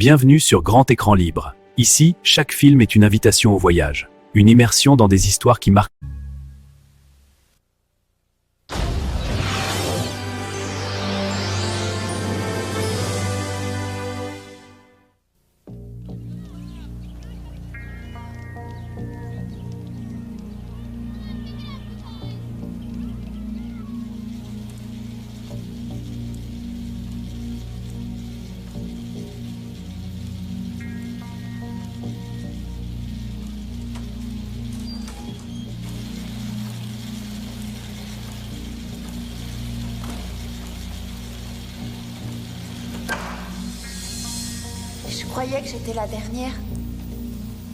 Bienvenue sur Grand Écran Libre. Ici, chaque film est une invitation au voyage, une immersion dans des histoires qui marquent. Je croyais que j'étais la dernière.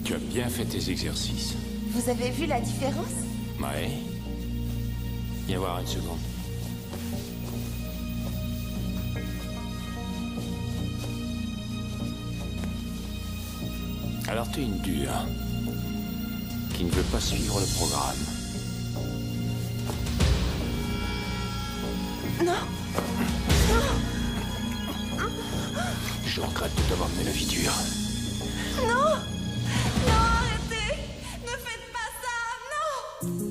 Tu as bien fait tes exercices. Vous avez vu la différence? Ouais. Viens voir une seconde. Alors t'es une dure qui ne veut pas suivre le programme. Non. Je regrette de t'avoir donné la vie dure. Non. Non, arrêtez. Ne faites pas ça. Non.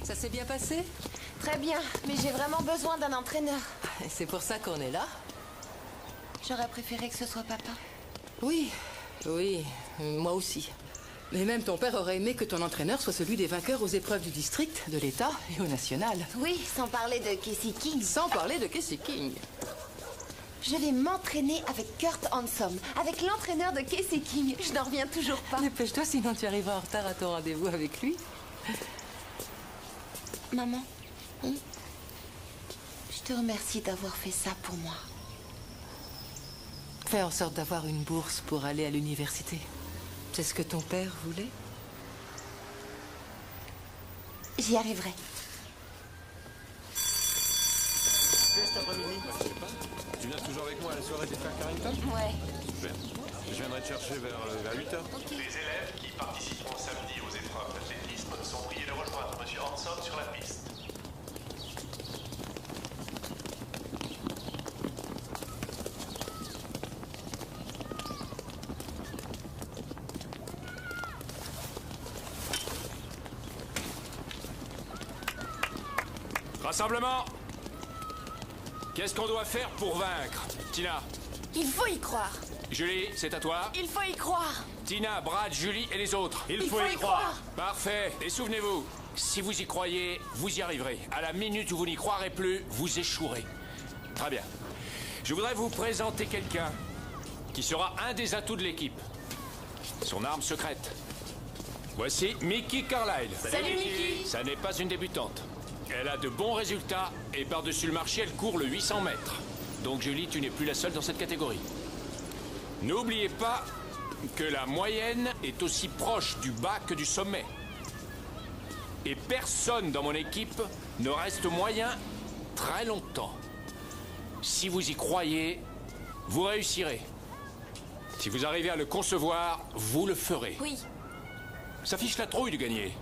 Ça s'est bien passé? Très bien, mais j'ai vraiment besoin d'un entraîneur. C'est pour ça qu'on est là? J'aurais préféré que ce soit papa. Oui, moi aussi. Mais même ton père aurait aimé que ton entraîneur soit celui des vainqueurs aux épreuves du district, de l'État et au national. Oui, sans parler de Casey King. Sans parler de Casey King. Je vais m'entraîner avec Kurt Handsome, avec l'entraîneur de Casey King. Je n'en reviens toujours pas. Dépêche-toi, sinon tu arriveras en retard à ton rendez-vous avec lui. Maman, je te remercie d'avoir fait ça pour moi. Fais en sorte d'avoir une bourse pour aller à l'université. C'est ce que ton père voulait? J'y arriverai. Cet après-midi, tu viens toujours avec moi à la soirée des frères Carrington? Ouais. Super. Je viendrai te chercher vers 8h. Ok. Les élèves qui participeront samedi aux épreuves d'athlétisme sont priés de rejoindre M. Hanson sur la piste. Rassemblement! Qu'est-ce qu'on doit faire pour vaincre? Tina, Il faut y croire. Julie, c'est à toi. Il faut y croire. Tina, Brad, Julie et les autres. Il faut y croire. Parfait. Et souvenez-vous, si vous y croyez, vous y arriverez. À la minute où vous n'y croirez plus, vous échouerez. Très bien. Je voudrais vous présenter quelqu'un qui sera un des atouts de l'équipe. Son arme secrète. Voici Mickey Carlyle. Salut, Mickey. Ça n'est pas une débutante. Elle a de bons résultats et par-dessus le marché, elle court le 800 mètres. Donc Julie, tu n'es plus la seule dans cette catégorie. N'oubliez pas que la moyenne est aussi proche du bas que du sommet. Et personne dans mon équipe ne reste moyen très longtemps. Si vous y croyez, vous réussirez. Si vous arrivez à le concevoir, vous le ferez. Oui. Ça fiche la trouille de gagner.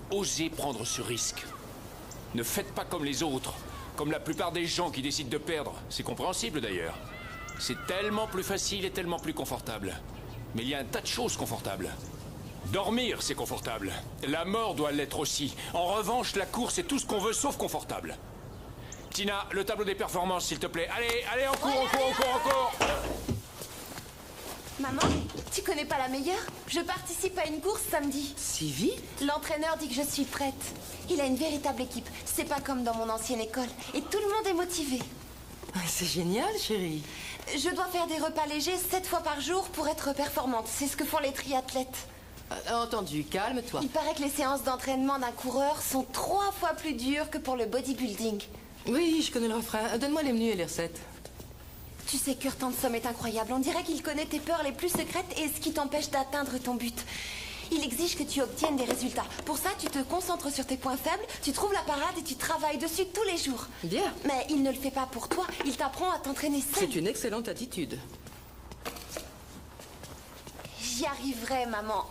Osez prendre ce risque. Ne faites pas comme les autres, comme la plupart des gens qui décident de perdre. C'est compréhensible d'ailleurs. C'est tellement plus facile et tellement plus confortable. Mais il y a un tas de choses confortables. Dormir, c'est confortable. La mort doit l'être aussi. En revanche, la course est tout ce qu'on veut sauf confortable. Tina, le tableau des performances, s'il te plaît. Allez, allez, en cours, en cours. Maman, tu connais pas la meilleure? Je participe à une course samedi. Si vite? L'entraîneur dit que je suis prête. Il a une véritable équipe. C'est pas comme dans mon ancienne école. Et tout le monde est motivé. C'est génial, chérie. Je dois faire des repas légers 7 fois par jour pour être performante. C'est ce que font les triathlètes. Entendu, calme-toi. Il paraît que les séances d'entraînement d'un coureur sont 3 fois plus dures que pour le bodybuilding. Oui, je connais le refrain. Donne-moi les menus et les recettes. Tu sais, Kurt Handsome est incroyable. On dirait qu'il connaît tes peurs les plus secrètes et ce qui t'empêche d'atteindre ton but. Il exige que tu obtiennes des résultats. Pour ça, tu te concentres sur tes points faibles, tu trouves la parade et tu travailles dessus tous les jours. Bien. Mais il ne le fait pas pour toi. Il t'apprend à t'entraîner seul. C'est une excellente attitude. J'y arriverai, maman.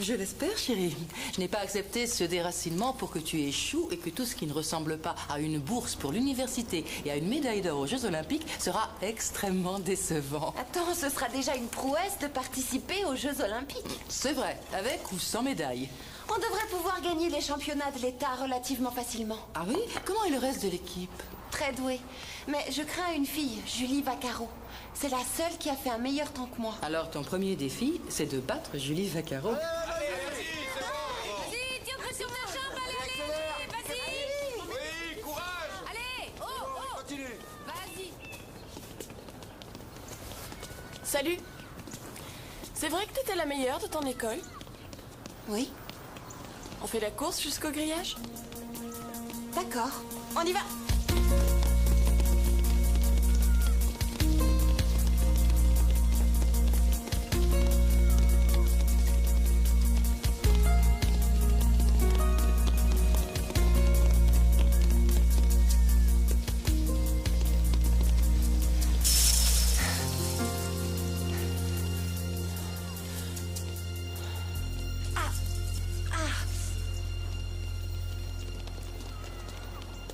Je l'espère, chérie. Je n'ai pas accepté ce déracinement pour que tu échoues et que tout ce qui ne ressemble pas à une bourse pour l'université et à une médaille d'or aux Jeux Olympiques sera extrêmement décevant. Attends, ce sera déjà une prouesse de participer aux Jeux Olympiques. C'est vrai, avec ou sans médaille. On devrait pouvoir gagner les championnats de l'État relativement facilement. Ah oui? Comment est le reste de l'équipe? Très douée. Mais je crains une fille, Julie Vaccaro. C'est la seule qui a fait un meilleur temps que moi. Alors ton premier défi, c'est de battre Julie Vaccaro. Vas-y, tire-toi sur ta jambe, allez, vas-y. Oui, courage. Allez, oh, Continue. vas-y. Salut. C'est vrai que t'étais la meilleure de ton école? Oui, On fait la course jusqu'au grillage? d'accord. On y va.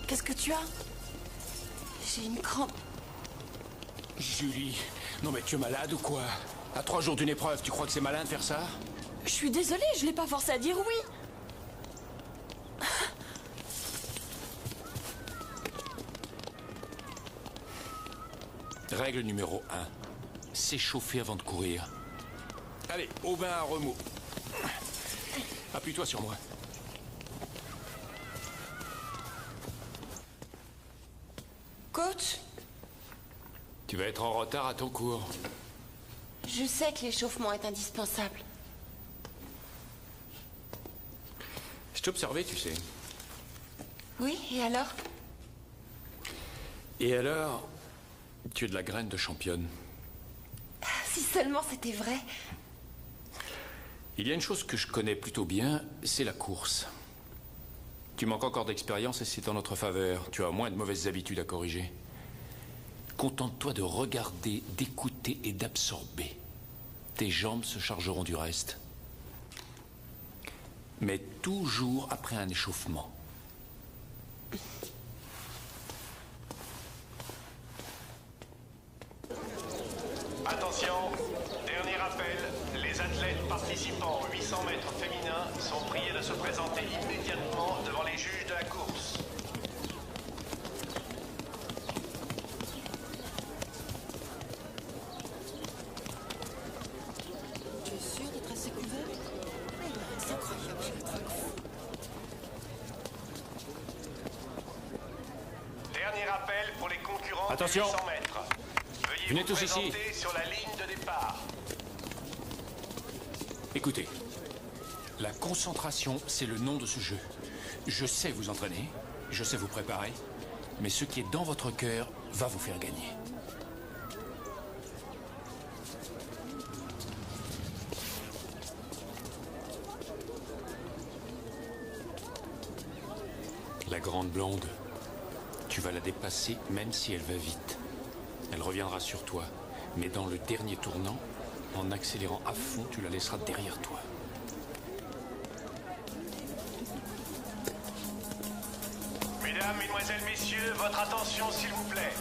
Qu'est-ce que tu as? J'ai une crampe. Julie, non mais tu es malade ou quoi? À 3 jours d'une épreuve, tu crois que c'est malin de faire ça? Je suis désolée, je l'ai pas forcé à dire oui. Règle numéro 1. S'échauffer avant de courir. Allez, au bain à remous. Appuie-toi sur moi. Coach, Tu vas être en retard à ton cours. je sais que l'échauffement est indispensable. Je t'observais, tu sais. Oui, et alors? Et alors, tu es de la graine de championne. Si seulement c'était vrai. Il y a une chose que je connais plutôt bien, c'est la course. Tu manques encore d'expérience et c'est en notre faveur. Tu as moins de mauvaises habitudes à corriger. Contente-toi de regarder, d'écouter et d'absorber. Tes jambes se chargeront du reste. Mais toujours après un échauffement. Attention, dernier appel. Les athlètes participant aux 800 mètres féminins sont priés de se présenter immédiatement devant les juges de la course. Tu es sûr d'être assez couvert? C'est incroyable, je vais être Dernier appel pour les concurrents Attention. des 800 mètres. Veuillez Venez vous tous ici. présenter sur la ligne de départ. Écoutez, La concentration, c'est le nom de ce jeu. Je sais vous entraîner, je sais vous préparer, mais ce qui est dans votre cœur va vous faire gagner. La grande blonde, tu vas la dépasser même si elle va vite. Elle reviendra sur toi, mais dans le dernier tournant, en accélérant à fond, tu la laisseras derrière toi. Mesdames, Mesdemoiselles, Messieurs, votre attention s'il vous plaît.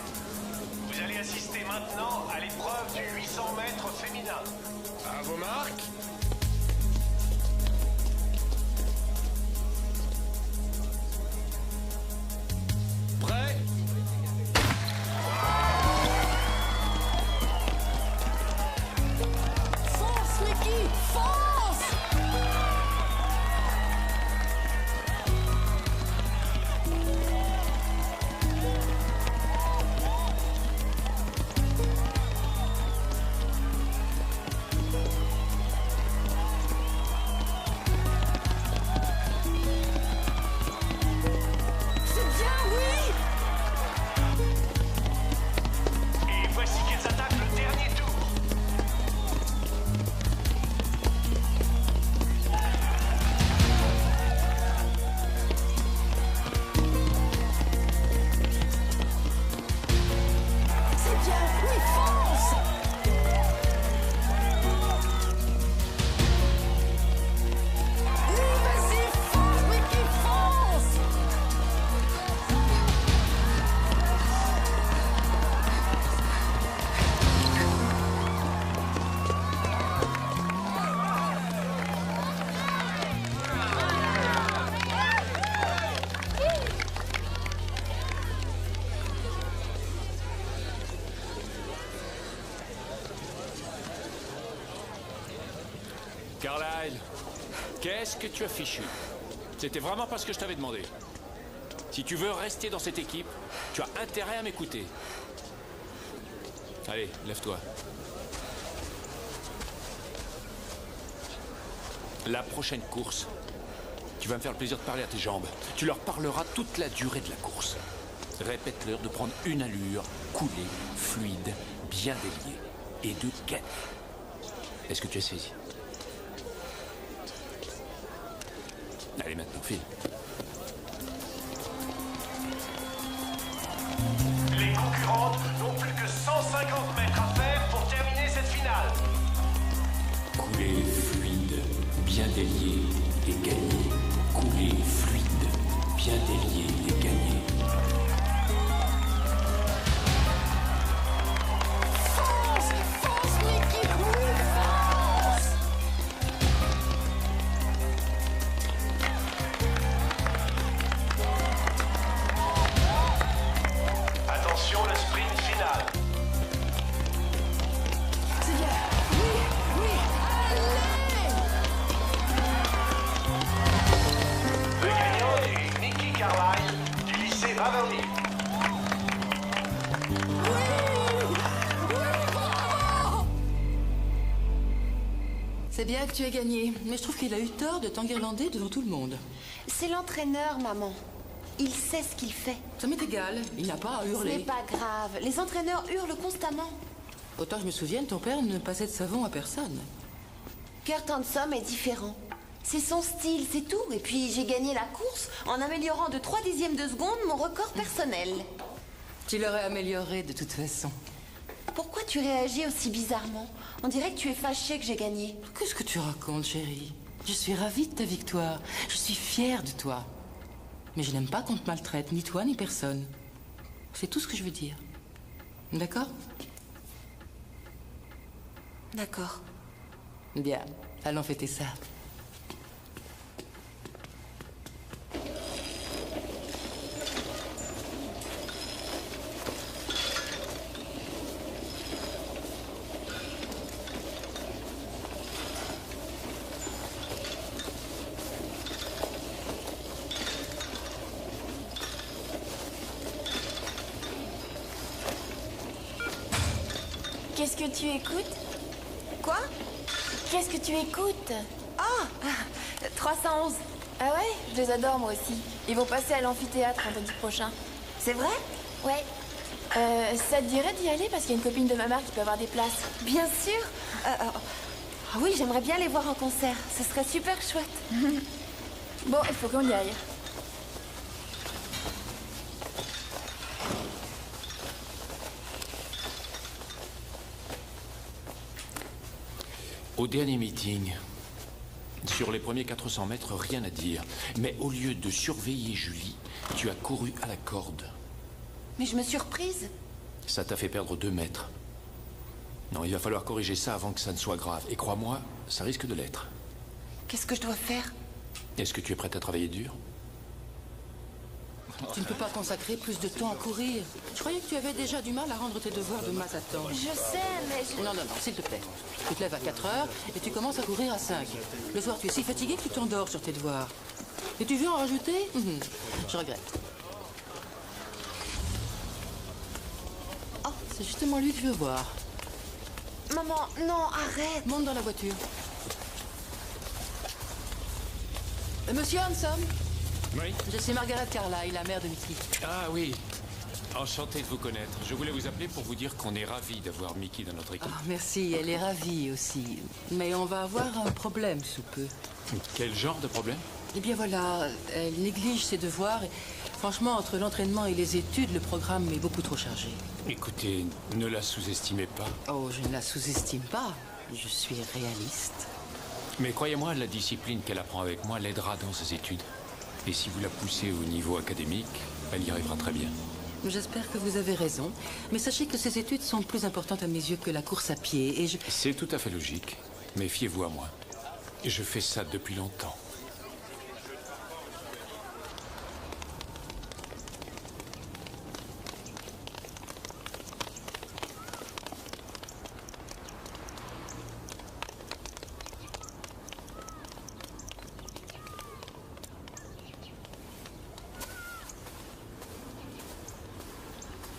Vous allez assister maintenant à l'épreuve du 800 mètres féminin. À vos marques. Prêt ? Fonce, Mickey, fonce! C'est bien, oui! Et voici qu'ils attaquent le dernier tour. C'est bien, oui, fonce! Oui, vas-y, fonce, Mickey, fonce! Carlyle, qu'est-ce que tu as fichu? C'était vraiment pas ce que je t'avais demandé. Si tu veux rester dans cette équipe, tu as intérêt à m'écouter. Allez, lève-toi. La prochaine course, tu vas me faire le plaisir de parler à tes jambes. Tu leur parleras toute la durée de la course. Répète-leur de prendre une allure coulée, fluide, bien déliée, et de gagner. Est-ce que tu as saisi? Allez, maintenant, file. Les concurrentes n'ont plus que 150 mètres à faire pour terminer cette finale. Couler fluide, bien délié et gagné. Couler fluide, bien délié et gagné. Fonce, fonce, Mickey, oui, fonce! Attention, le sprint final. C'est bien, oui, oui, allez! Le gagnant est Nikki Carlyle du lycée Waverly. Bravo! C'est bien que tu aies gagné, mais je trouve qu'il a eu tort de t'enguirlander devant tout le monde. C'est l'entraîneur, maman. Il sait ce qu'il fait. Ça m'est égal, il n'a pas à Ce n'est hurler. pas grave. Les entraîneurs hurlent constamment. Autant que je me souvienne, ton père ne passait de savon à personne. Kurt Handsome est différent. C'est son style, c'est tout. Et puis j'ai gagné la course en améliorant de 3 dixièmes de seconde mon record personnel. Tu l'aurais amélioré de toute façon. Pourquoi tu réagis aussi bizarrement? On dirait que tu es fâché que j'ai gagné. Qu'est-ce que tu racontes, chérie? Je suis ravie de ta victoire. Je suis fière de toi. Mais je n'aime pas qu'on te maltraite, ni toi, ni personne. C'est tout ce que je veux dire. D'accord? D'accord. Bien, allons fêter ça. Qu'est-ce que tu écoutes? Quoi? Qu'est-ce que tu écoutes? Ah, 311. Ah ouais, je les adore moi aussi. Ils vont passer à l'amphithéâtre vendredi prochain. C'est vrai? Ouais. Ça te dirait d'y aller parce qu'il y a une copine de ma mère qui peut avoir des places. Bien sûr. Ah oui, j'aimerais bien les voir en concert. Ce serait super chouette. Bon, il faut qu'on y aille. Au dernier meeting, sur les premiers 400 mètres, rien à dire. Mais au lieu de surveiller Julie, tu as couru à la corde. Mais je me suis reprise. Ça t'a fait perdre 2 mètres. Non, il va falloir corriger ça avant que ça ne soit grave. Et crois-moi, ça risque de l'être. Qu'est-ce que je dois faire? Est-ce que tu es prête à travailler dur? Tu ne peux pas consacrer plus de temps à courir. Je croyais que tu avais déjà du mal à rendre tes devoirs de Mazatlan. Je sais, mais je... Non, s'il te plaît. Tu te lèves à 4 heures et tu commences à courir à 5. Le soir, tu es si fatigué que tu t'endors sur tes devoirs. Et tu veux en rajouter? Je regrette. Oh, c'est justement lui que je veux voir. Maman, non, arrête. Monte dans la voiture. Monsieur Hanson, Oui. je suis Margaret Carlyle, la mère de Mickey. Ah oui. Enchanté de vous connaître. Je voulais vous appeler pour vous dire qu'on est ravis d'avoir Mickey dans notre équipe. Ah, merci, elle est ravie aussi. Mais on va avoir un problème sous peu. Quel genre de problème? Eh bien voilà, elle néglige ses devoirs et franchement, entre l'entraînement et les études, le programme est beaucoup trop chargé. Écoutez, ne la sous-estimez pas. Oh, je ne la sous-estime pas. Je suis réaliste. Mais croyez-moi, la discipline qu'elle apprend avec moi l'aidera dans ses études. Et si vous la poussez au niveau académique, elle y arrivera très bien. J'espère que vous avez raison. Mais sachez que ces études sont plus importantes à mes yeux que la course à pied et je... C'est tout à fait logique. Mais fiez-vous à moi. Je fais ça depuis longtemps.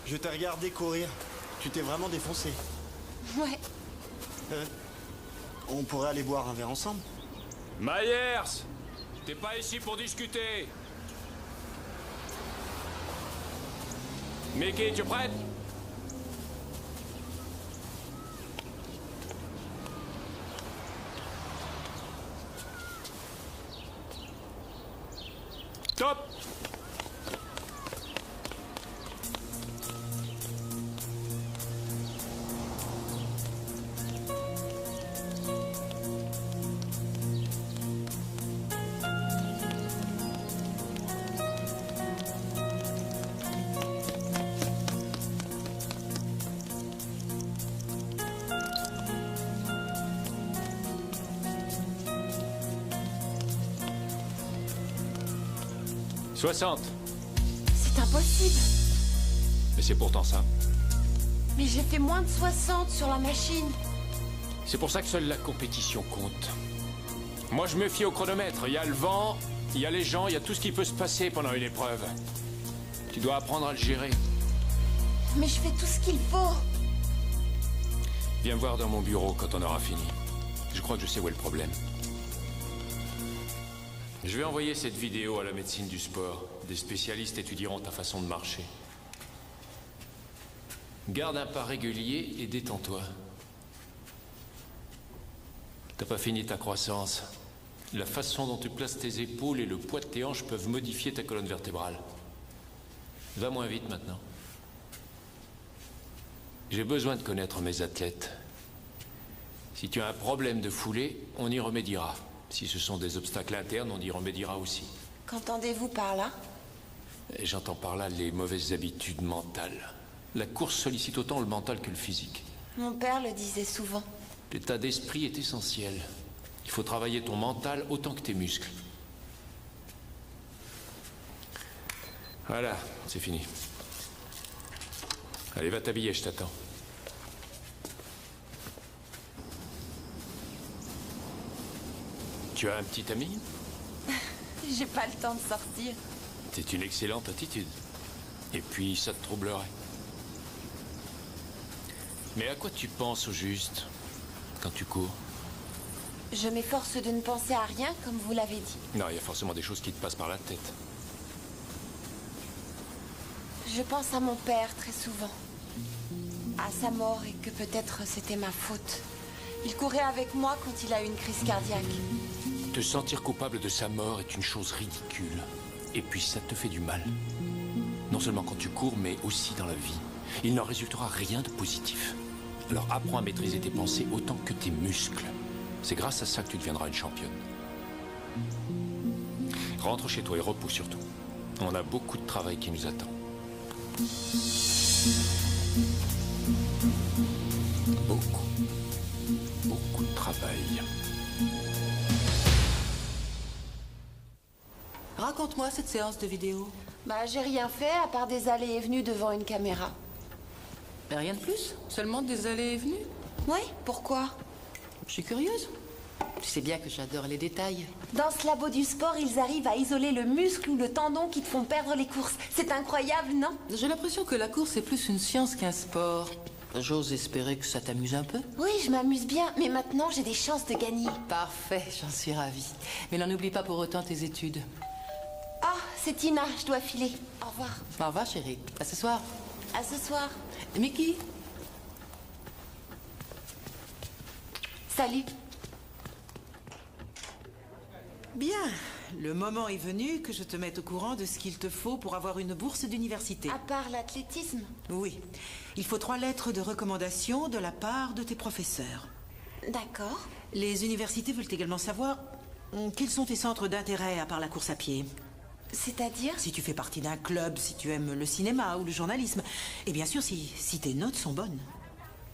Je t'ai regardé courir. Tu t'es vraiment défoncé. Ouais. On pourrait aller boire un verre ensemble? Myers! T'es pas ici pour discuter. Mickey, tu es prête? Top! « 60. C'est impossible. Mais c'est pourtant ça. Mais j'ai fait moins de 60 sur la machine. C'est pour ça que seule la compétition compte. Moi, je me fie au chronomètre. Il y a le vent, il y a les gens, il y a tout ce qui peut se passer pendant une épreuve. Tu dois apprendre à le gérer. Mais je fais tout ce qu'il faut. Viens me voir dans mon bureau quand on aura fini. Je crois que je sais où est le problème. Je vais envoyer cette vidéo à la médecine du sport. Des spécialistes étudieront ta façon de marcher. Garde un pas régulier et détends-toi. T'as pas fini ta croissance. La façon dont tu places tes épaules et le poids de tes hanches peuvent modifier ta colonne vertébrale. Va moins vite maintenant. J'ai besoin de connaître mes athlètes. Si tu as un problème de foulée, on y remédiera. Si ce sont des obstacles internes, on y remédiera aussi. Qu'entendez-vous par là? Et j'entends par là les mauvaises habitudes mentales. La course sollicite autant le mental que le physique. Mon père le disait souvent. L'état d'esprit est essentiel. Il faut travailler ton mental autant que tes muscles. Voilà, c'est fini. Allez, va t'habiller, je t'attends. Tu as un petit ami? J'ai pas le temps de sortir. C'est une excellente attitude. Et puis, ça te troublerait. Mais à quoi tu penses au juste quand tu cours? Je m'efforce de ne penser à rien, comme vous l'avez dit. Non, il y a forcément des choses qui te passent par la tête. Je pense à mon père très souvent. À sa mort et que peut-être c'était ma faute. Il courait avec moi quand il a eu une crise cardiaque. Te sentir coupable de sa mort est une chose ridicule. Et puis ça te fait du mal. Non seulement quand tu cours, mais aussi dans la vie. Il n'en résultera rien de positif. Alors apprends à maîtriser tes pensées autant que tes muscles. C'est grâce à ça que tu deviendras une championne. Rentre chez toi et repose surtout. On a beaucoup de travail qui nous attend. Beaucoup de travail. Raconte-moi cette séance de vidéo. Bah, j'ai rien fait à part des allées et venues devant une caméra. Mais rien de plus? Seulement des allées et venues? Oui, pourquoi? Je suis curieuse. Tu sais bien que j'adore les détails. Dans ce labo du sport, ils arrivent à isoler le muscle ou le tendon qui te font perdre les courses. C'est incroyable, non? J'ai l'impression que la course est plus une science qu'un sport. J'ose espérer que ça t'amuse un peu. Oui, je m'amuse bien, mais maintenant j'ai des chances de gagner. Parfait, j'en suis ravie. Mais n'en oublie pas pour autant tes études. Ah, c'est Tina, je dois filer. Au revoir. Au revoir, chérie. À ce soir. À ce soir. Mickey? Salut. Bien, le moment est venu que je te mette au courant de ce qu'il te faut pour avoir une bourse d'université. À part l'athlétisme? Oui, il faut 3 lettres de recommandation de la part de tes professeurs. D'accord. Les universités veulent également savoir quels sont tes centres d'intérêt à part la course à pied. C'est-à-dire? Si tu fais partie d'un club, si tu aimes le cinéma ou le journalisme. Et bien sûr, si tes notes sont bonnes.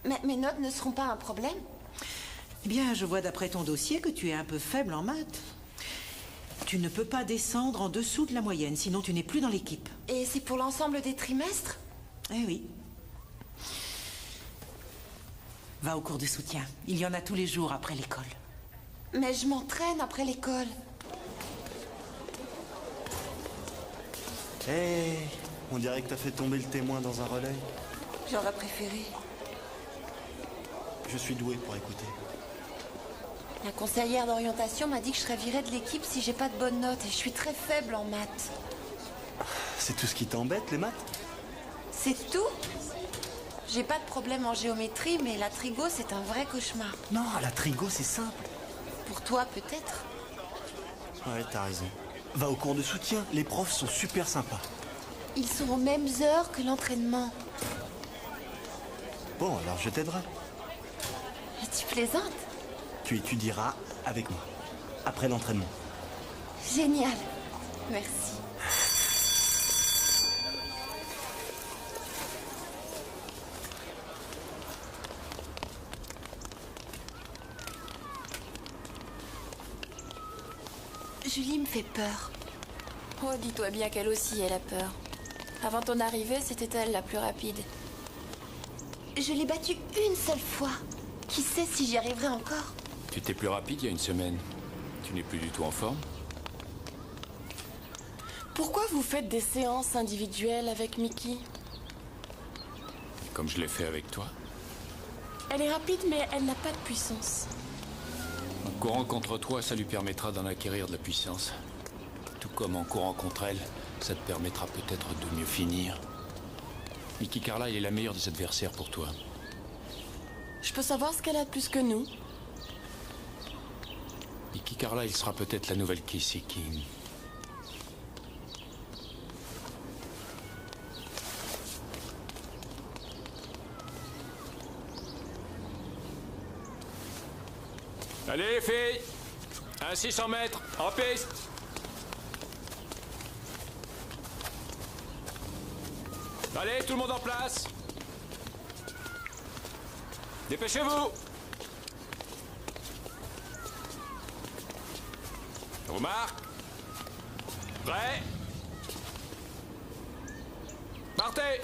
Mais mes notes ne seront pas un problème? Eh bien, je vois d'après ton dossier que tu es un peu faible en maths. Tu ne peux pas descendre en dessous de la moyenne, sinon tu n'es plus dans l'équipe. Et c'est pour l'ensemble des trimestres? Eh oui. Va au cours de soutien. Il y en a tous les jours après l'école. Mais je m'entraîne après l'école. Hé, on dirait que t'as fait tomber le témoin dans un relais. J'aurais préféré. Je suis doué pour écouter. La conseillère d'orientation m'a dit que je serais virée de l'équipe si j'ai pas de bonnes notes et je suis très faible en maths. C'est tout ce qui t'embête, les maths? C'est tout? J'ai pas de problème en géométrie, mais la trigo, c'est un vrai cauchemar. Non, la trigo, c'est simple. Pour toi, peut-être? Ouais, t'as raison. Va au cours de soutien, les profs sont super sympas. Ils sont aux mêmes heures que l'entraînement. Bon, alors je t'aiderai. Tu plaisantes? Tu étudieras avec moi, après l'entraînement. Génial. Merci. Julie me fait peur. Oh, dis-toi bien qu'elle aussi, elle a peur. Avant ton arrivée, c'était elle la plus rapide. Je l'ai battue une seule fois. Qui sait si j'y arriverai encore? Tu étais plus rapide il y a une semaine. Tu n'es plus du tout en forme. Pourquoi vous faites des séances individuelles avec Mickey? Comme je l'ai fait avec toi. Elle est rapide, mais elle n'a pas de puissance. En courant contre toi, ça lui permettra d'en acquérir de la puissance. Tout comme en courant contre elle, ça te permettra peut-être de mieux finir. Mickey Carlisle est la meilleure des adversaires pour toi. Je peux savoir ce qu'elle a de plus que nous? Mickey Carlisle sera peut-être la nouvelle Casey King. Allez les filles, un 600 mètres, en piste. Allez, tout le monde en place. Dépêchez-vous. Remarque. Prêt. Partez.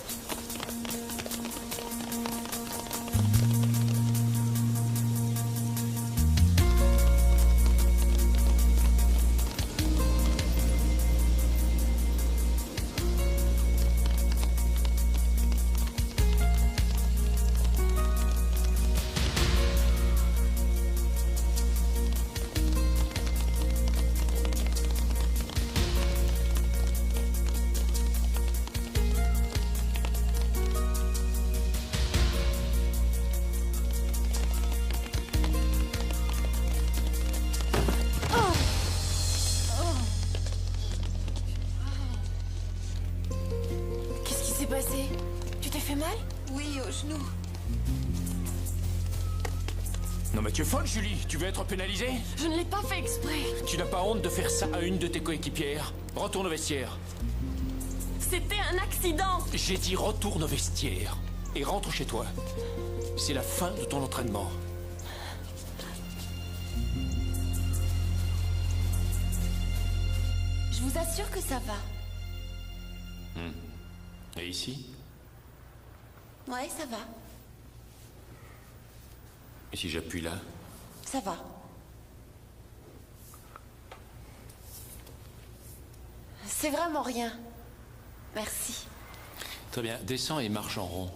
genou. Non mais tu es folle, Julie. Tu veux être pénalisée? Je ne l'ai pas fait exprès. Tu n'as pas honte de faire ça à une de tes coéquipières? Retourne au vestiaire. C'était un accident. J'ai dit retourne au vestiaire. Et rentre chez toi. C'est la fin de ton entraînement. Je vous assure que ça va. Et ici? Ouais, ça va. Et si j'appuie là? Ça va. C'est vraiment rien. Merci. Très bien, descends et marche en rond.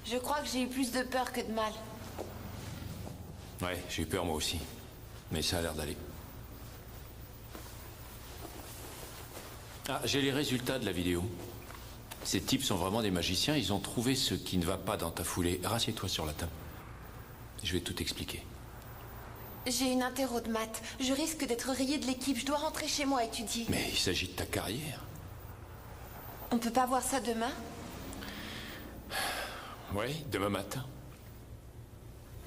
Je crois que j'ai eu plus de peur que de mal. Ouais, j'ai eu peur moi aussi. Mais ça a l'air d'aller. Ah, j'ai les résultats de la vidéo. Ces types sont vraiment des magiciens, ils ont trouvé ce qui ne va pas dans ta foulée. Rassieds-toi sur la table. Je vais tout expliquer. J'ai une interro de maths. Je risque d'être rayée de l'équipe. Je dois rentrer chez moi étudier. Mais il s'agit de ta carrière. On peut pas voir ça demain? Oui, demain matin.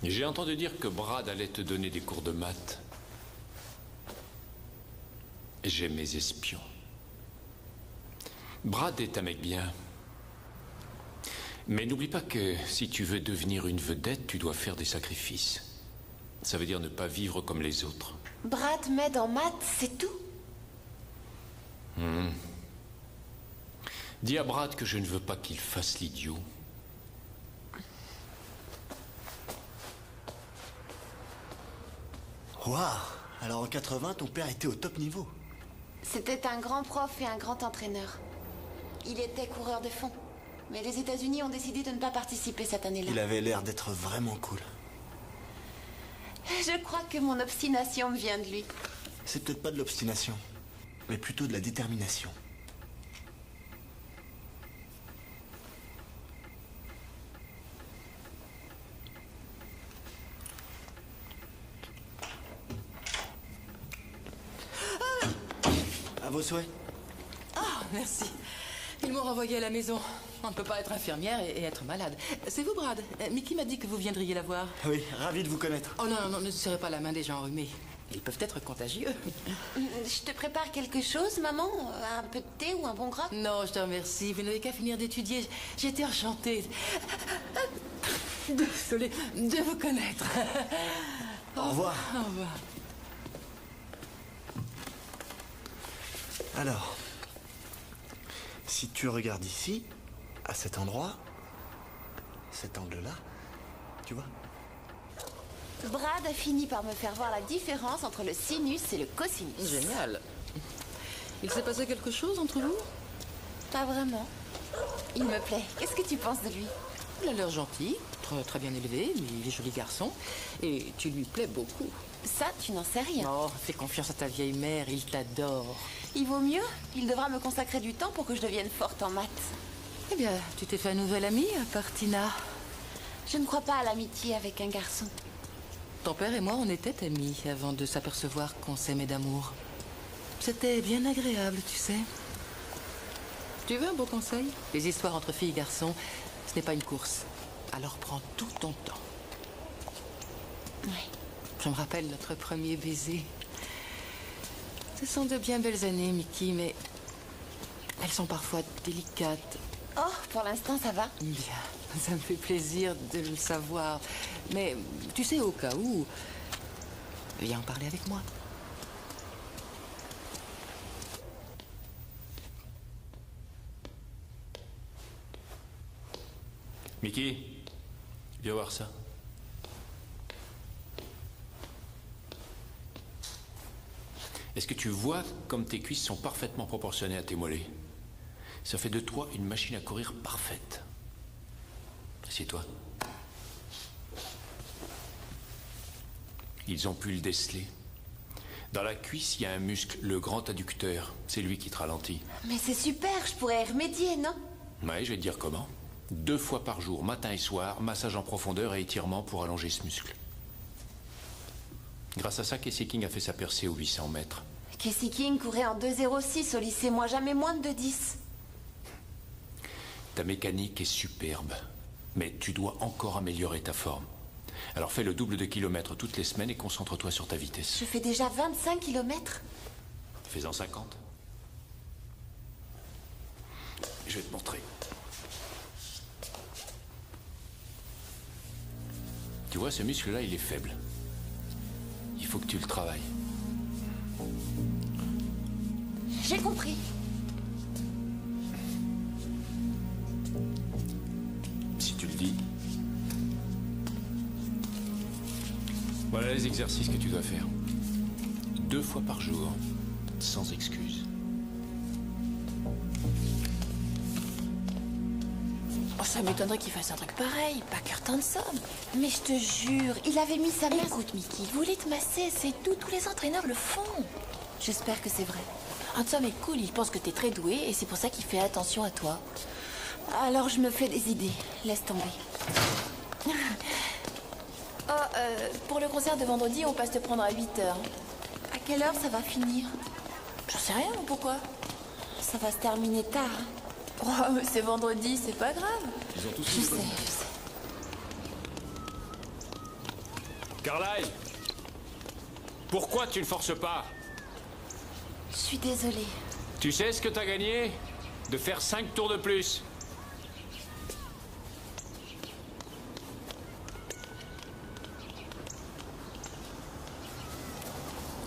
J'ai entendu dire que Brad allait te donner des cours de maths. J'ai mes espions. Brad est un mec bien. Mais n'oublie pas que si tu veux devenir une vedette, tu dois faire des sacrifices. Ça veut dire ne pas vivre comme les autres. Brad m'aide en maths, c'est tout? Dis à Brad que je ne veux pas qu'il fasse l'idiot. Waouh! Alors en 80, ton père était au top niveau. C'était un grand prof et un grand entraîneur. Il était coureur de fond. Mais les États-Unis ont décidé de ne pas participer cette année-là. Il avait l'air d'être vraiment cool. Je crois que mon obstination me vient de lui. C'est peut-être pas de l'obstination, mais plutôt de la détermination. À vos souhaits. Ah, merci. Ils m'ont renvoyée à la maison. On ne peut pas être infirmière et être malade. C'est vous, Brad? Mickey m'a dit que vous viendriez la voir. Oui, ravi de vous connaître. Oh non, non, non, ne serrez pas la main des gens enrhumés. Ils peuvent être contagieux. Je te prépare quelque chose, maman? Un peu de thé ou un bon gras? Non, je te remercie. Vous n'avez qu'à finir d'étudier. J'étais enchantée. Désolée de vous connaître. Au revoir. Au revoir. Alors, si tu regardes ici, à cet endroit, cet angle-là, tu vois? Brad a fini par me faire voir la différence entre le sinus et le cosinus. Génial. Il s'est passé quelque chose entre vous? Pas vraiment. Il me plaît. Qu'est-ce que tu penses de lui? Il a l'air gentil, très bien élevé, mais il est joli garçon. Et tu lui plais beaucoup. Ça, tu n'en sais rien. Oh, fais confiance à ta vieille mère, il t'adore. Il vaut mieux. Il devra me consacrer du temps pour que je devienne forte en maths. Eh bien, tu t'es fait un nouvel ami, à part Tina. Je ne crois pas à l'amitié avec un garçon. Ton père et moi, on était amis avant de s'apercevoir qu'on s'aimait d'amour. C'était bien agréable, tu sais. Tu veux un beau conseil? Les histoires entre filles et garçons, ce n'est pas une course. Alors prends tout ton temps. Oui. Je me rappelle notre premier baiser. Ce sont de bien belles années, Mickey, mais elles sont parfois délicates. Oh, pour l'instant, ça va. Bien, ça me fait plaisir de le savoir. Mais tu sais, au cas où, viens en parler avec moi. Mickey, viens voir ça. Est-ce que tu vois comme tes cuisses sont parfaitement proportionnées à tes mollets? Ça fait de toi une machine à courir parfaite. Assieds-toi. Ils ont pu le déceler. Dans la cuisse, il y a un muscle, le grand adducteur. C'est lui qui te ralentit. Mais c'est super, je pourrais y remédier, non? Ouais, je vais te dire comment. 2 fois par jour, matin et soir, massage en profondeur et étirement pour allonger ce muscle. Grâce à ça, Casey King a fait sa percée aux 800 mètres. Casey King courait en 2,06 au lycée, moi jamais moins de 2,10. Ta mécanique est superbe, mais tu dois encore améliorer ta forme. Alors fais le double de kilomètres toutes les semaines et concentre-toi sur ta vitesse. Je fais déjà 25 kilomètres. Fais-en 50. Je vais te montrer. Tu vois, ce muscle-là, il est faible. Il faut que tu le travailles. J'ai compris. Si tu le dis. Voilà les exercices que tu dois faire. 2 fois par jour, sans excuse. Oh, ça m'étonnerait qu'il fasse un truc pareil, pas Kurt Hanson. Mais je te jure, il avait mis sa main... Écoute, Mickey, il voulait te masser, c'est tout. Tous les entraîneurs le font. J'espère que c'est vrai. Hanson est cool, il pense que t'es très doué et c'est pour ça qu'il fait attention à toi. Alors je me fais des idées. Laisse tomber. Pour le concert de vendredi, on passe te prendre à 8h. À quelle heure ça va finir? J'en sais rien, pourquoi? Ça va se terminer tard. Oh, mais c'est vendredi, c'est pas grave. Ils ont tous Je sais. Carlyle, pourquoi tu ne forces pas? Je suis désolée. Tu sais ce que t'as gagné? De faire 5 tours de plus.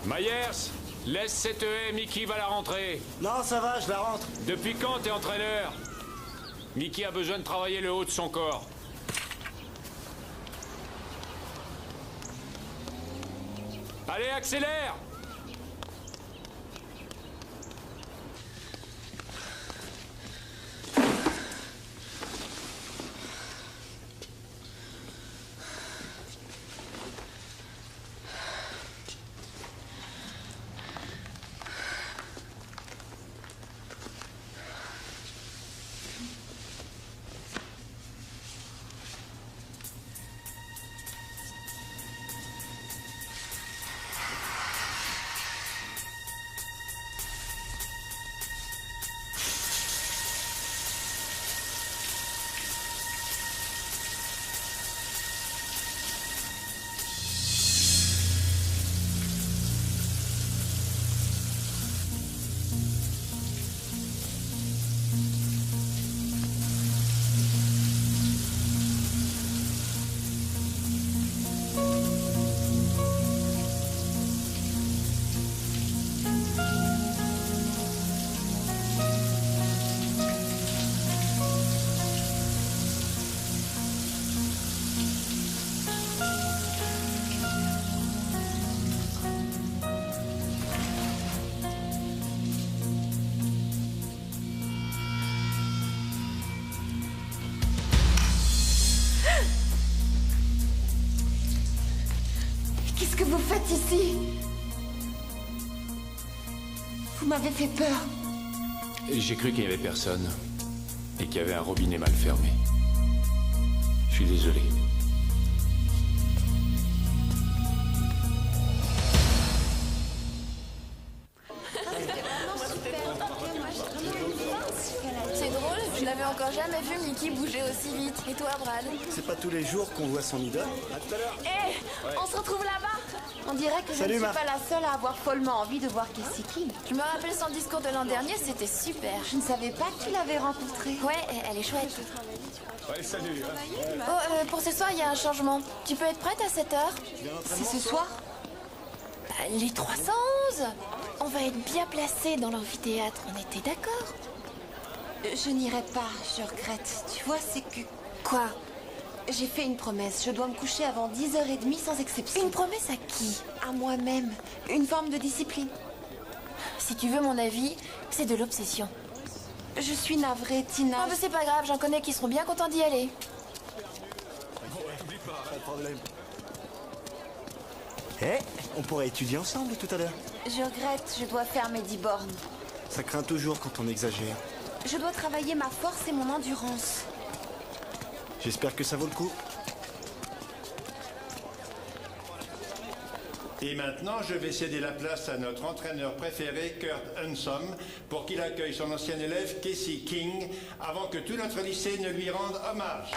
Myers, laisse cette haie, Mickey va la rentrer. Non, ça va, je la rentre. Depuis quand t'es entraîneur? Mickey a besoin de travailler le haut de son corps. Allez, accélère! Qu'est-ce que vous faites ici? Vous m'avez fait peur. J'ai cru qu'il n'y avait personne et qu'il y avait un robinet mal fermé. Je suis désolé. C'est drôle, je n'avais encore jamais vu Mickey bouger aussi vite. Et toi, Brad? C'est pas tous les jours qu'on voit son idole. À tout à l'heure. Hé, on se retrouve là-bas. On dirait que je Salut, ne suis Marc. pas la seule à avoir follement envie de voir Casey King. Je me rappelle son discours de l'an dernier, c'était super. Je ne savais pas que tu l'avais rencontrée. Ouais, elle est chouette. Ouais, salut. Oh, pour ce soir, il y a un changement. Tu peux être prête à 7h? C'est ce soir? Les 311. On va être bien placés dans l'amphithéâtre, on était d'accord? Je n'irai pas, je regrette. Tu vois, c'est que... Quoi? J'ai fait une promesse. Je dois me coucher avant 10h30 sans exception. Une promesse à qui? À moi-même. Une forme de discipline. Si tu veux mon avis, c'est de l'obsession. Je suis navrée, Tina. Non, mais c'est pas grave, j'en connais qui seront bien contents d'y aller. Pas de problème. Eh, on pourrait étudier ensemble tout à l'heure. Je regrette, je dois faire mes 10 bornes. Ça craint toujours quand on exagère. Je dois travailler ma force et mon endurance. J'espère que ça vaut le coup. Et maintenant, je vais céder la place à notre entraîneur préféré, Kurt Unsom, pour qu'il accueille son ancien élève, Casey King, avant que tout notre lycée ne lui rende hommage.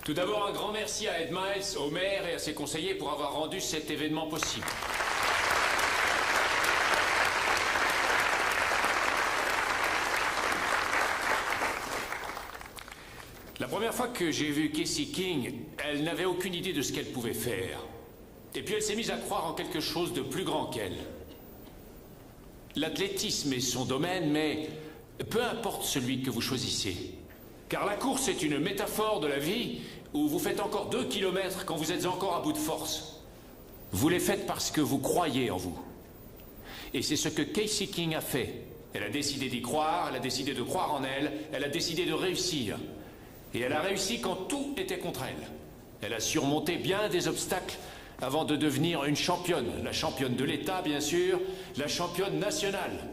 Tout d'abord, un grand merci à Ed Miles, au maire et à ses conseillers pour avoir rendu cet événement possible. La première fois que j'ai vu Casey King, elle n'avait aucune idée de ce qu'elle pouvait faire. Et puis elle s'est mise à croire en quelque chose de plus grand qu'elle. L'athlétisme est son domaine, mais peu importe celui que vous choisissez. Car la course est une métaphore de la vie où vous faites encore 2 kilomètres quand vous êtes encore à bout de force. Vous les faites parce que vous croyez en vous. Et c'est ce que Casey King a fait. Elle a décidé d'y croire, elle a décidé de croire en elle, elle a décidé de réussir. Et elle a réussi quand tout était contre elle. Elle a surmonté bien des obstacles avant de devenir une championne. La championne de l'État, bien sûr, la championne nationale.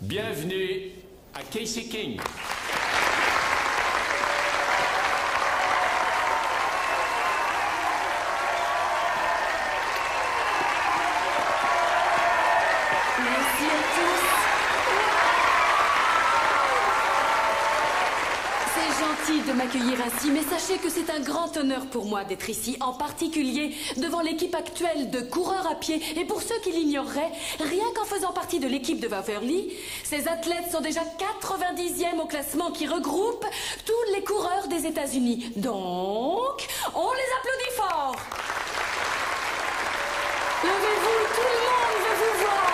Bienvenue à Casey King. Merci à tous. C'est gentil de m'accueillir ainsi, mais sachez que c'est un grand honneur pour moi d'être ici, en particulier devant l'équipe actuelle de coureurs à pied. Et pour ceux qui l'ignoreraient, rien qu'en faisant partie de l'équipe de Waverly, ces athlètes sont déjà 90e au classement qui regroupe tous les coureurs des États-Unis. Donc, on les applaudit fort. Levez-vous, tout le monde veut vous voir.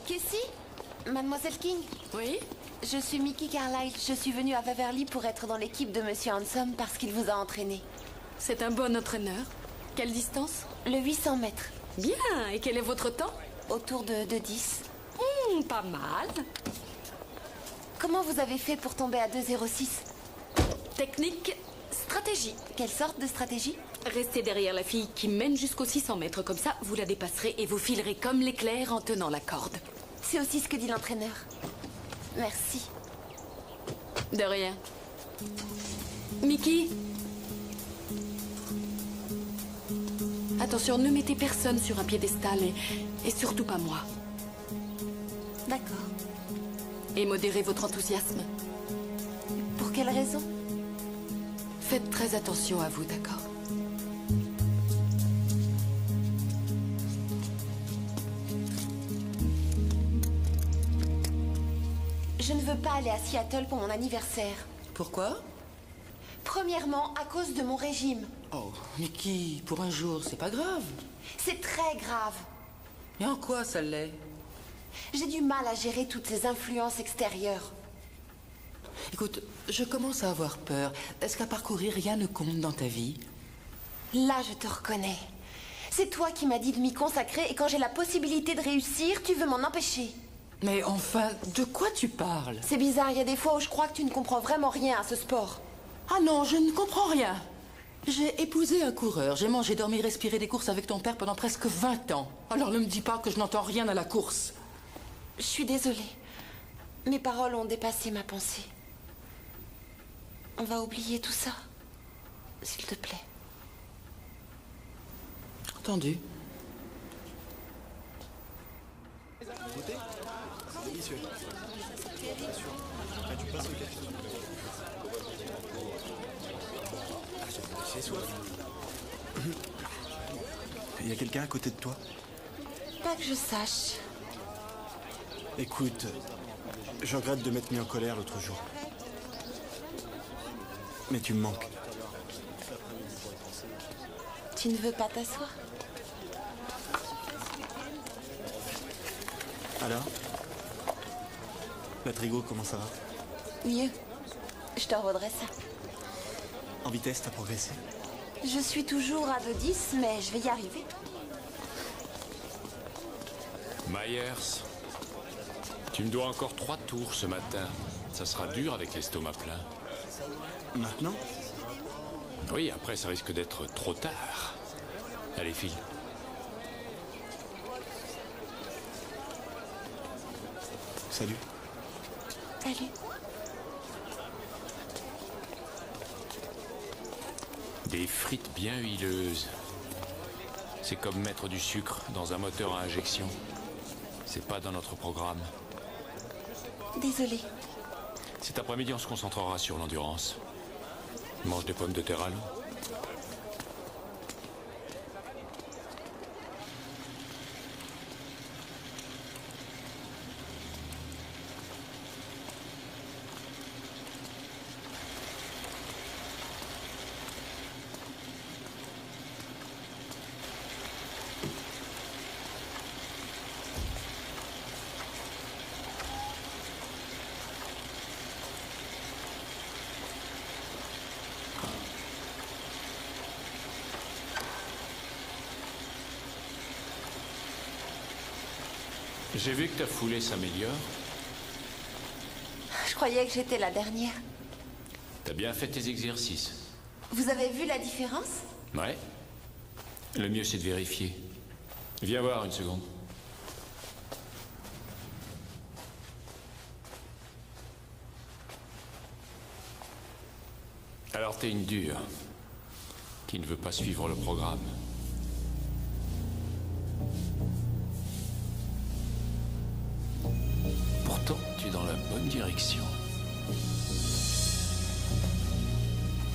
Casey? Mademoiselle King? Oui? Je suis Mickey Carlyle. Je suis venue à Waverly pour être dans l'équipe de Monsieur Handsome parce qu'il vous a entraîné. C'est un bon entraîneur. Quelle distance? Le 800 mètres. Bien. Et quel est votre temps? Autour de 10. Pas mal. Comment vous avez fait pour tomber à 2,06? Technique, stratégie. Quelle sorte de stratégie? Restez derrière la fille qui mène jusqu'aux 600 mètres. Comme ça, vous la dépasserez et vous filerez comme l'éclair en tenant la corde. C'est aussi ce que dit l'entraîneur. Merci. De rien. Mickey? Attention, ne mettez personne sur un piédestal et surtout pas moi. D'accord. Et modérez votre enthousiasme. Pour quelle raison? Faites très attention à vous, d'accord? Je ne veux pas aller à Seattle pour mon anniversaire. Pourquoi? Premièrement, à cause de mon régime. Oh, Mickey, pour un jour, c'est pas grave. C'est très grave. Et en quoi ça l'est? J'ai du mal à gérer toutes ces influences extérieures. Écoute, je commence à avoir peur. Est-ce qu'à parcourir, rien ne compte dans ta vie? Là, je te reconnais. C'est toi qui m'as dit de m'y consacrer et quand j'ai la possibilité de réussir, tu veux m'en empêcher. Mais enfin, de quoi tu parles? C'est bizarre, il y a des fois où je crois que tu ne comprends vraiment rien à ce sport. Ah non, je ne comprends rien. J'ai épousé un coureur. J'ai mangé, dormi, respiré des courses avec ton père pendant presque 20 ans. Alors ne me dis pas que je n'entends rien à la course. Je suis désolée. Mes paroles ont dépassé ma pensée. On va oublier tout ça, s'il te plaît. Entendu. Délicieux. Ah, tu passes au café. Ah, j'ai soif. Il y a quelqu'un à côté de toi? Pas que je sache. Écoute, je regrette de m'être mis en colère l'autre jour. Mais tu me manques. Tu ne veux pas t'asseoir? Alors? La Trigo, comment ça va? Mieux. Je te redresse ça. En vitesse, t'as progressé? Je suis toujours à 2-10, mais je vais y arriver. Myers, tu me dois encore 3 tours ce matin. Ça sera dur avec l'estomac plein. Maintenant? Oui, après ça risque d'être trop tard. Allez, file. Salut. Salut. Des frites bien huileuses. C'est comme mettre du sucre dans un moteur à injection. C'est pas dans notre programme. Désolée. Cet après-midi, on se concentrera sur l'endurance. Mange des pommes de terre à l'eau. J'ai vu que ta foulée s'améliore. Je croyais que j'étais la dernière. T'as bien fait tes exercices. Vous avez vu la différence? Ouais. Le mieux, c'est de vérifier. Viens voir une seconde. Alors, t'es une dure qui ne veut pas suivre le programme. Pourtant, tu es dans la bonne direction.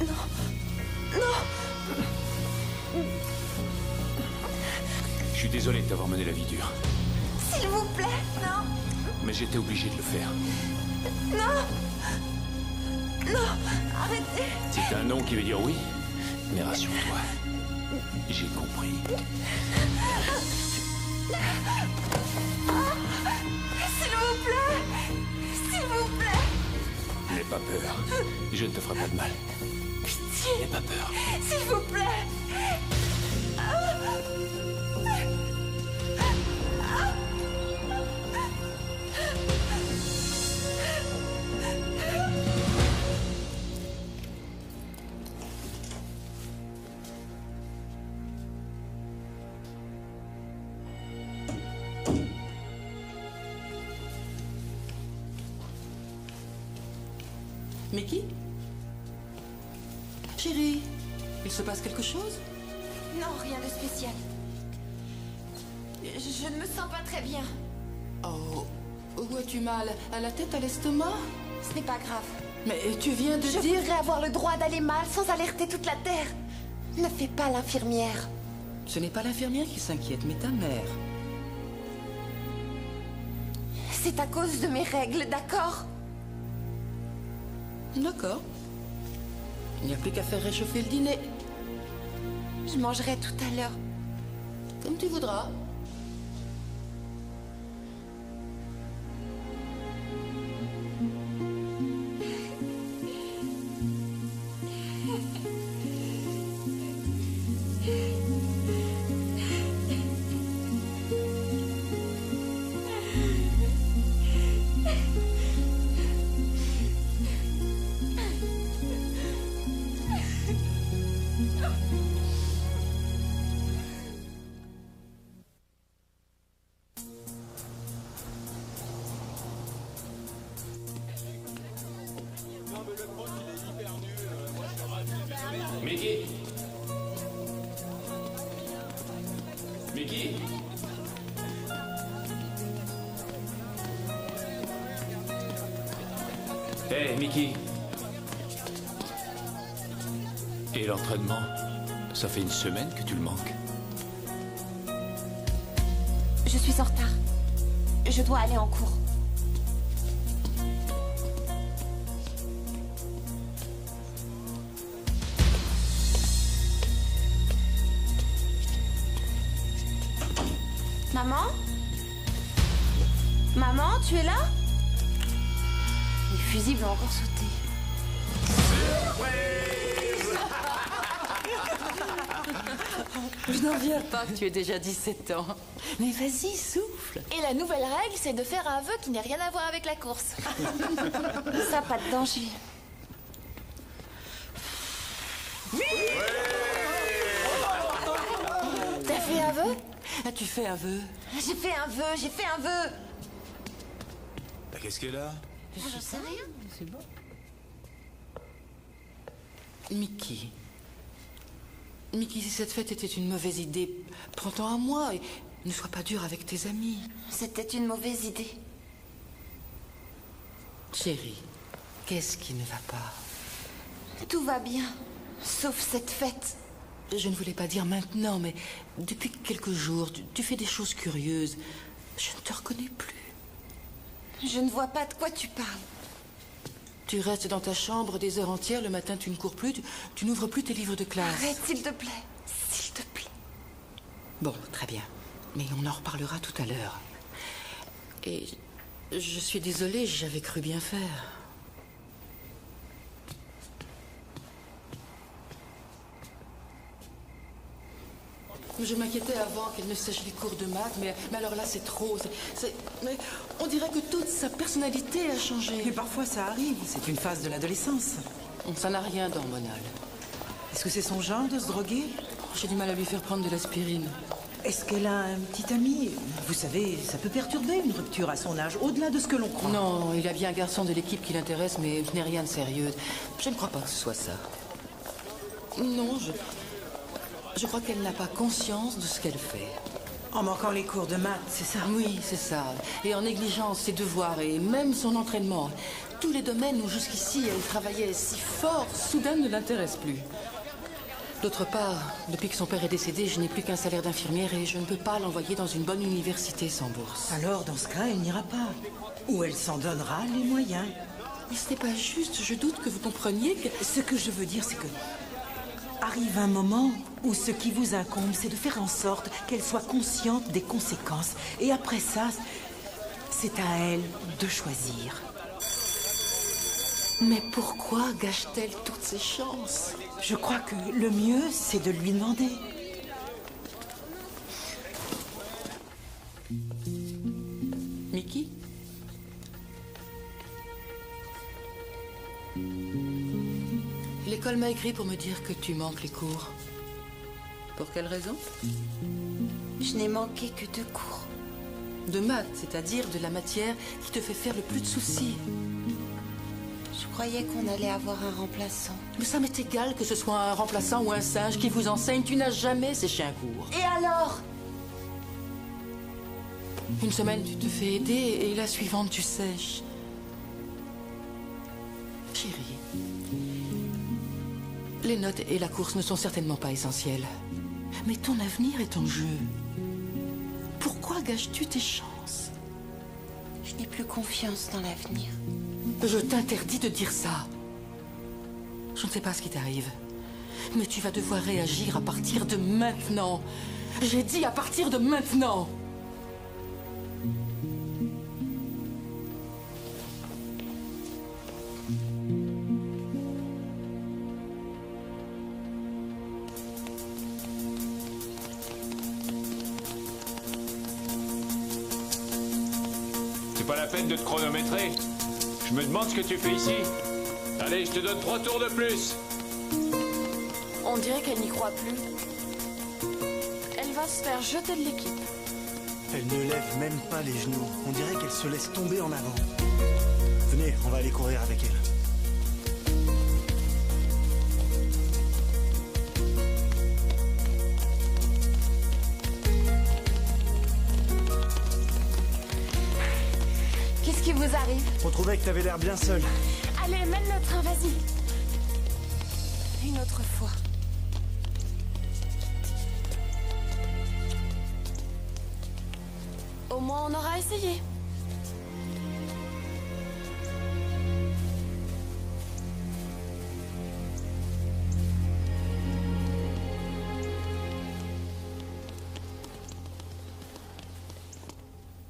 Non. Non. Je suis désolé de t'avoir mené la vie dure. S'il vous plaît, non. Mais j'étais obligé de le faire. Non. Non, arrêtez. C'est un non qui veut dire oui. Mais rassure-toi, j'ai compris. S'il vous plaît. S'il vous plaît. N'aie pas peur. Je ne te ferai pas de mal. Pitié. N'aie pas peur. S'il vous plaît. Mickey? Chérie, il se passe quelque chose? Non, rien de spécial. Je ne me sens pas très bien. Oh, où as-tu mal? À la tête, à l'estomac? Ce n'est pas grave. Mais tu viens de Je dire... voudrais avoir le droit d'aller mal sans alerter toute la Terre. Ne fais pas l'infirmière. Ce n'est pas l'infirmière qui s'inquiète, mais ta mère. C'est à cause de mes règles, d'accord? D'accord. Il n'y a plus qu'à faire réchauffer le dîner. Je mangerai tout à l'heure. Comme tu voudras. Mickey? Mickey? Hé, Mickey. Et l'entraînement? Ça fait une semaine que tu le manques. Je suis en retard. Je dois aller en cours. Maman? Maman, tu es là? Les fusibles ont encore sauté. Je n'en viens pas que tu aies déjà 17 ans. Mais vas-y, souffle. Et la nouvelle règle, c'est de faire un vœu qui n'a rien à voir avec la course. Ça, pas de danger. T'as fait un vœu? As-tu fait un vœu? J'ai fait un vœu, j'ai fait un vœu. Bah, qu'est-ce qu'elle a? Je sais rien. C'est bon. Mickey. Mickey, si cette fête était une mauvaise idée, prends-t'en à moi et ne sois pas dur avec tes amis. C'était une mauvaise idée. Chérie, qu'est-ce qui ne va pas? Tout va bien, sauf cette fête. Je ne voulais pas dire maintenant, mais depuis quelques jours, tu fais des choses curieuses. Je ne te reconnais plus. Je ne vois pas de quoi tu parles. Tu restes dans ta chambre des heures entières, le matin tu ne cours plus, tu n'ouvres plus tes livres de classe. Arrête, s'il te plaît. S'il te plaît. Bon, très bien. Mais on en reparlera tout à l'heure. Et je suis désolée, j'avais cru bien faire. Je m'inquiétais avant qu'elle ne sèche les cours de maths, mais alors là c'est trop. Mais on dirait que toute sa personnalité a changé. Et parfois ça arrive, c'est une phase de l'adolescence. Ça n'a rien d'hormonal. Est-ce que c'est son genre de se droguer? J'ai du mal à lui faire prendre de l'aspirine. Est-ce qu'elle a un petit ami? Vous savez, ça peut perturber une rupture à son âge, au-delà de ce que l'on croit. Non, il a bien un garçon de l'équipe qui l'intéresse, mais ce n'est rien de sérieux. Je ne crois pas que ce soit ça. Non, je crois qu'elle n'a pas conscience de ce qu'elle fait. En manquant les cours de maths, c'est ça? Oui, c'est ça. Et en négligeant ses devoirs et même son entraînement. Tous les domaines où jusqu'ici elle travaillait si fort, soudain ne l'intéressent plus. D'autre part, depuis que son père est décédé, je n'ai plus qu'un salaire d'infirmière et je ne peux pas l'envoyer dans une bonne université sans bourse. Alors, dans ce cas, elle n'ira pas. Ou elle s'en donnera les moyens. Mais ce n'est pas juste, je doute que vous compreniez que... Ce que je veux dire, c'est que... arrive un moment où ce qui vous incombe, c'est de faire en sorte qu'elle soit consciente des conséquences. Et après ça, c'est à elle de choisir. Mais pourquoi gâche-t-elle toutes ses chances? Je crois que le mieux, c'est de lui demander. Mickey? L'école m'a écrit pour me dire que tu manques les cours. Pour quelle raison? Je n'ai manqué que 2 cours. De maths, c'est-à-dire de la matière qui te fait faire le plus de soucis. Je croyais qu'on allait avoir un remplaçant. Mais ça m'est égal que ce soit un remplaçant ou un singe qui vous enseigne. Tu n'as jamais séché un cours. Et alors? Une semaine, tu te fais aider et la suivante, tu sèches. Chérie, les notes et la course ne sont certainement pas essentielles. Mais ton avenir est en jeu. Pourquoi gâches-tu tes chances? Je n'ai plus confiance dans l'avenir. Je t'interdis de dire ça. Je ne sais pas ce qui t'arrive, mais tu vas devoir réagir à partir de maintenant. J'ai dit à partir de maintenant. C'est pas la peine de te chronométrer. Je me demande ce que tu fais ici. Allez, je te donne 3 tours de plus. On dirait qu'elle n'y croit plus. Elle va se faire jeter de l'équipe. Elle ne lève même pas les genoux. On dirait qu'elle se laisse tomber en avant. Venez, on va aller courir avec elle. Qu'est-ce qui vous arrive? On trouvait que t'avais l'air bien seule. Allez, mène le train, vas-y. Une autre fois. Au moins, on aura essayé.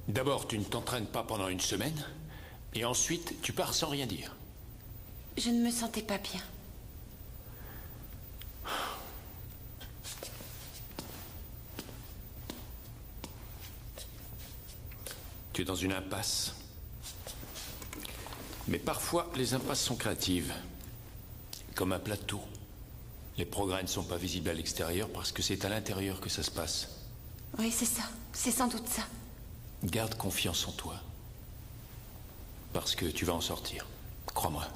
D'abord, tu ne t'entraînes pas pendant une semaine, et ensuite, tu pars sans rien dire. Je ne me sentais pas bien. Tu es dans une impasse. Mais parfois, les impasses sont créatives. Comme un plateau. Les progrès ne sont pas visibles à l'extérieur parce que c'est à l'intérieur que ça se passe. Oui, c'est ça. C'est sans doute ça. Garde confiance en toi. Parce que tu vas en sortir. Crois-moi.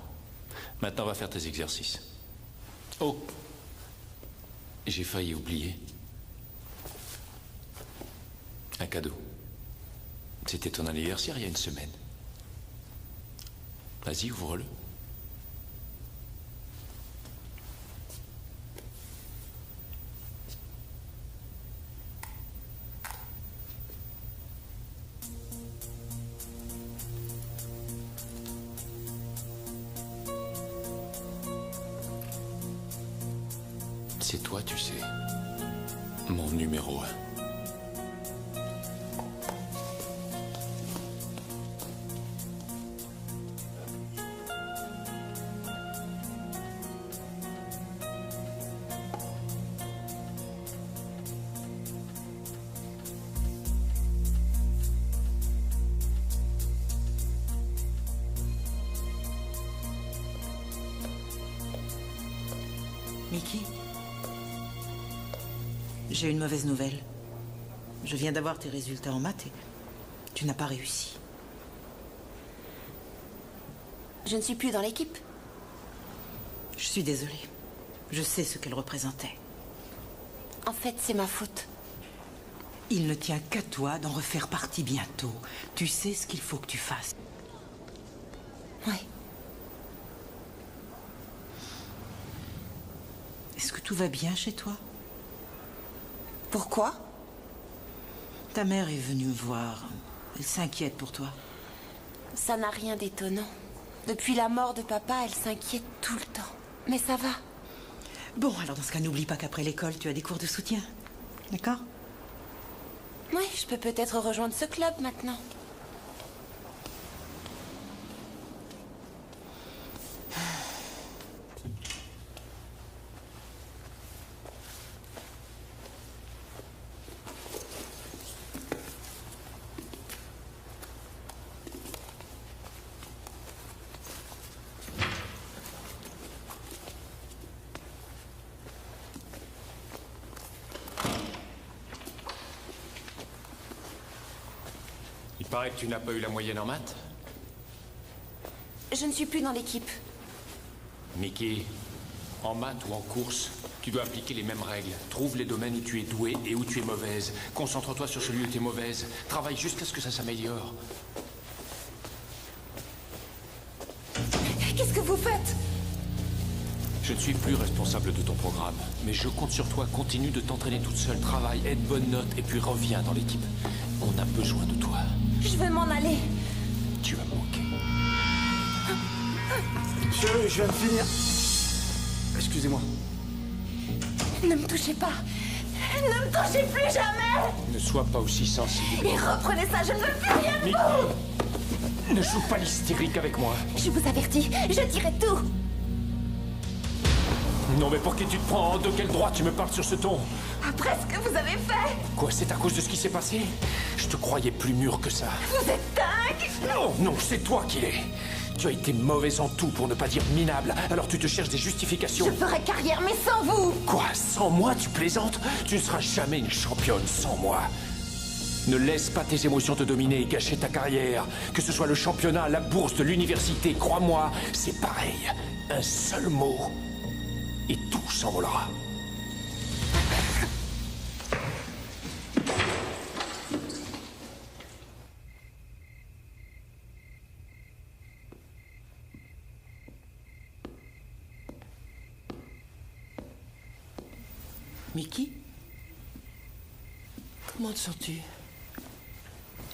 Maintenant, va faire tes exercices. Oh! J'ai failli oublier. Un cadeau. C'était ton anniversaire il y a une semaine. Vas-y, ouvre-le. C'est toi, tu sais. Mon numéro 1. Mickey, j'ai une mauvaise nouvelle. Je viens d'avoir tes résultats en maths et tu n'as pas réussi. Je ne suis plus dans l'équipe. Je suis désolée. Je sais ce qu'elle représentait. En fait, c'est ma faute. Il ne tient qu'à toi d'en refaire partie bientôt. Tu sais ce qu'il faut que tu fasses. Oui. Est-ce que tout va bien chez toi? Pourquoi? Ta mère est venue me voir. Elle s'inquiète pour toi. Ça n'a rien d'étonnant. Depuis la mort de papa, elle s'inquiète tout le temps. Mais ça va. Bon, alors dans ce cas, n'oublie pas qu'après l'école, tu as des cours de soutien. D'accord? Oui, je peux peut-être rejoindre ce club maintenant. Il paraît que tu n'as pas eu la moyenne en maths. Je ne suis plus dans l'équipe. Mickey, en maths ou en course, tu dois appliquer les mêmes règles. Trouve les domaines où tu es douée et où tu es mauvaise. Concentre-toi sur celui où tu es mauvaise. Travaille jusqu'à ce que ça s'améliore. Qu'est-ce que vous faites? Je ne suis plus responsable de ton programme, mais je compte sur toi. Continue de t'entraîner toute seule. Travaille, aie de bonnes notes et puis reviens dans l'équipe. On a besoin de toi. Je veux m'en aller. Tu vas manquer. Je viens de finir. Excusez-moi. Ne me touchez pas. Ne me touchez plus jamais. Ne sois pas aussi sensible. Et reprenez ça, je ne veux plus rien de vous. Ne joue pas l'hystérique avec moi. Je vous avertis, je dirai tout. Non mais pour qui tu te prends? De quel droit tu me parles sur ce ton? Après ce que vous avez fait. Quoi, c'est à cause de ce qui s'est passé? Je te croyais plus mûr que ça. Vous êtes dingue. Non, non, c'est toi qui l'es. Tu as été mauvaise en tout, pour ne pas dire minable. Alors tu te cherches des justifications. Je ferai carrière, mais sans vous. Quoi, sans moi, tu plaisantes? Tu ne seras jamais une championne sans moi. Ne laisse pas tes émotions te dominer et gâcher ta carrière. Que ce soit le championnat, la bourse de l'université, crois-moi, c'est pareil. Un seul mot, et tout s'envolera. Mickey? Comment te sens-tu?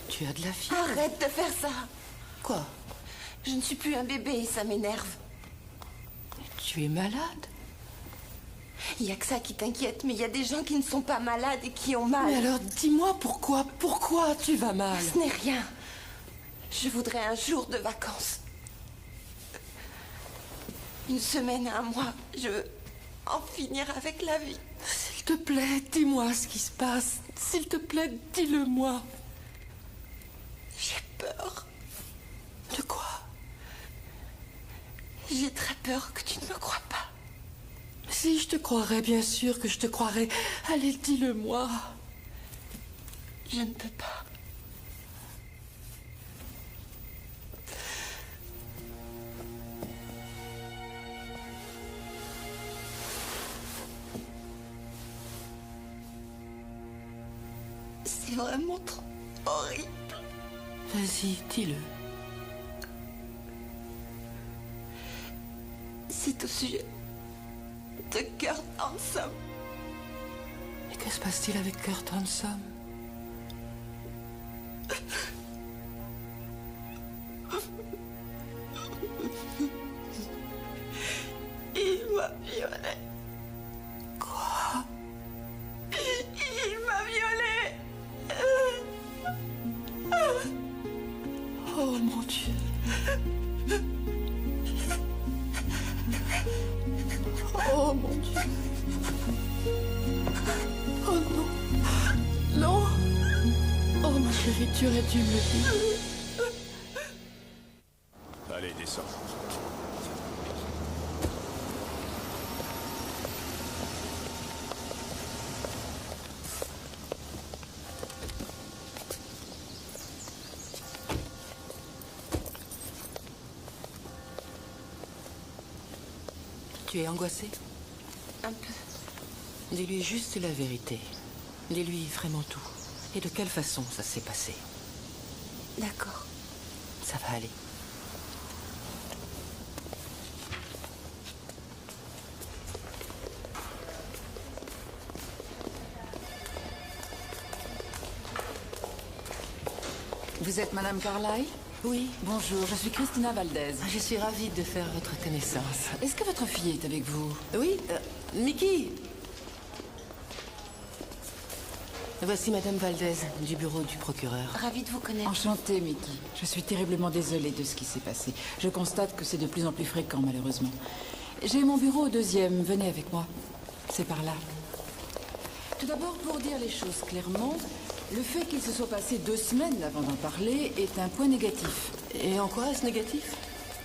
Tu as de la fièvre. Arrête de faire ça. Quoi? Je ne suis plus un bébé, ça m'énerve. Tu es malade? Il n'y a que ça qui t'inquiète, mais il y a des gens qui ne sont pas malades et qui ont mal. Mais alors dis-moi pourquoi tu vas mal? Ce n'est rien. Je voudrais un jour de vacances. Une semaine à un mois. Je veux en finir avec la vie. S'il te plaît, dis-moi ce qui se passe. S'il te plaît, dis-le-moi. J'ai J'ai très peur que tu ne me crois pas. Si je te croirais, bien sûr que je te croirais. Allez, dis-le-moi. Je ne peux pas. C'est vraiment trop horrible. Vas-y, dis-le. C'est au sujet de Kurt Handsome. Et que se passe-t-il avec Kurt Handsome? Il m'a violée. Quoi? Il m'a violée. Oh mon Dieu. Oh mon Dieu. Oh non. Non. Oh ma chérie, tu aurais dû me dire. Allez, descends. Tu es angoissée? Un peu. Dis-lui juste la vérité. Dis-lui vraiment tout. Et de quelle façon ça s'est passé? D'accord. Ça va aller. Vous êtes Madame Carlyle? Oui. Bonjour, je suis Christina Valdez. Je suis ravie de faire votre connaissance. Est-ce que votre fille est avec vous? Oui, Mickey. Voici Madame Valdez, du bureau du procureur. Ravie de vous connaître. Enchantée, Mickey. Je suis terriblement désolée de ce qui s'est passé. Je constate que c'est de plus en plus fréquent, malheureusement. J'ai mon bureau au 2e. Venez avec moi. C'est par là. Tout d'abord, pour dire les choses clairement, le fait qu'il se soit passé 2 semaines avant d'en parler est un point négatif. Et en quoi est-ce négatif?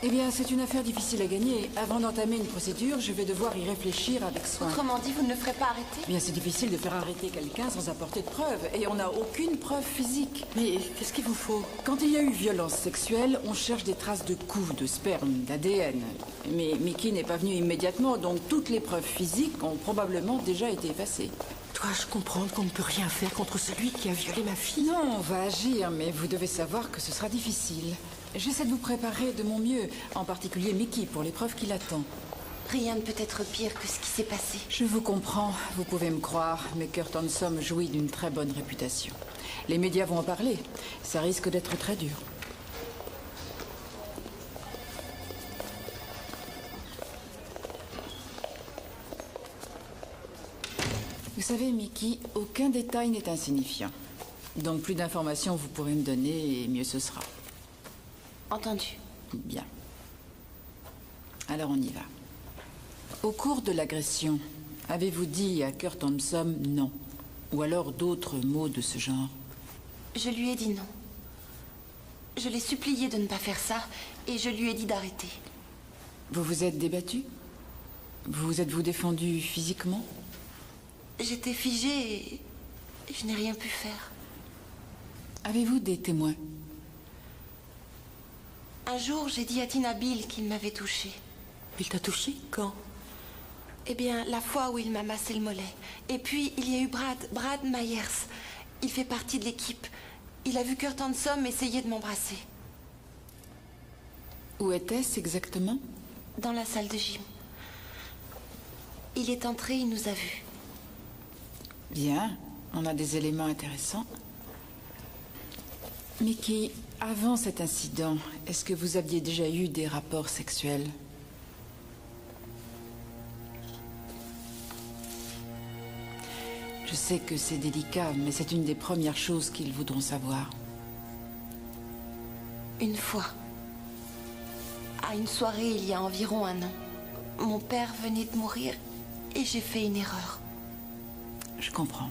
Eh bien, c'est une affaire difficile à gagner. Avant d'entamer une procédure, je vais devoir y réfléchir avec soin. Autrement dit, vous ne le ferez pas arrêter? Eh bien, c'est difficile de faire arrêter quelqu'un sans apporter de preuves. Et on n'a aucune preuve physique. Mais qu'est-ce qu'il vous faut? Quand il y a eu violence sexuelle, on cherche des traces de coups, de sperme, d'ADN. Mais Mickey n'est pas venu immédiatement, donc toutes les preuves physiques ont probablement déjà été effacées. Dois-je comprendre qu'on ne peut rien faire contre celui qui a violé ma fille? Non, on va agir, mais vous devez savoir que ce sera difficile. J'essaie de vous préparer de mon mieux, en particulier Mickey, pour l'épreuve qui l'attend. Rien ne peut être pire que ce qui s'est passé. Je vous comprends, vous pouvez me croire, mais Kurt Handsome jouit d'une très bonne réputation. Les médias vont en parler. Ça risque d'être très dur. Vous savez, Mickey, aucun détail n'est insignifiant. Donc plus d'informations vous pourrez me donner, et mieux ce sera. Entendu. Bien. Alors on y va. Au cours de l'agression, avez-vous dit à Kurt Handsome non? Ou alors d'autres mots de ce genre? Je lui ai dit non. Je l'ai supplié de ne pas faire ça, et je lui ai dit d'arrêter. Vous vous êtes débattu? Vous êtes-vous défendu physiquement? J'étais figée et je n'ai rien pu faire. Avez-vous des témoins? Un jour, j'ai dit à Tina Bill qu'il m'avait touchée. Il t'a touché? Quand? Eh bien, la fois où il m'a massé le mollet. Et puis, il y a eu Brad Myers. Il fait partie de l'équipe. Il a vu Kurt Handsome essayer de m'embrasser. Où était-ce exactement? Dans la salle de gym. Il est entré, il nous a vus. Bien, on a des éléments intéressants. Mickey, avant cet incident, est-ce que vous aviez déjà eu des rapports sexuels? Je sais que c'est délicat, mais c'est une des premières choses qu'ils voudront savoir. Une fois. À une soirée il y a environ 1 an. Mon père venait de mourir et j'ai fait une erreur. Je comprends.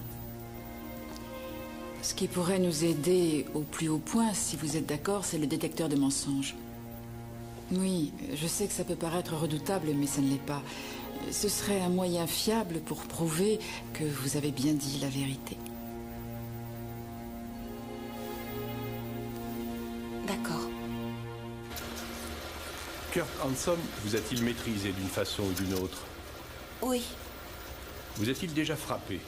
Ce qui pourrait nous aider au plus haut point, si vous êtes d'accord, c'est le détecteur de mensonges. Oui, je sais que ça peut paraître redoutable, mais ça ne l'est pas. Ce serait un moyen fiable pour prouver que vous avez bien dit la vérité. D'accord. Kurt Handsome vous a-t-il maîtrisé d'une façon ou d'une autre? Oui. Vous a-t-il déjà frappé?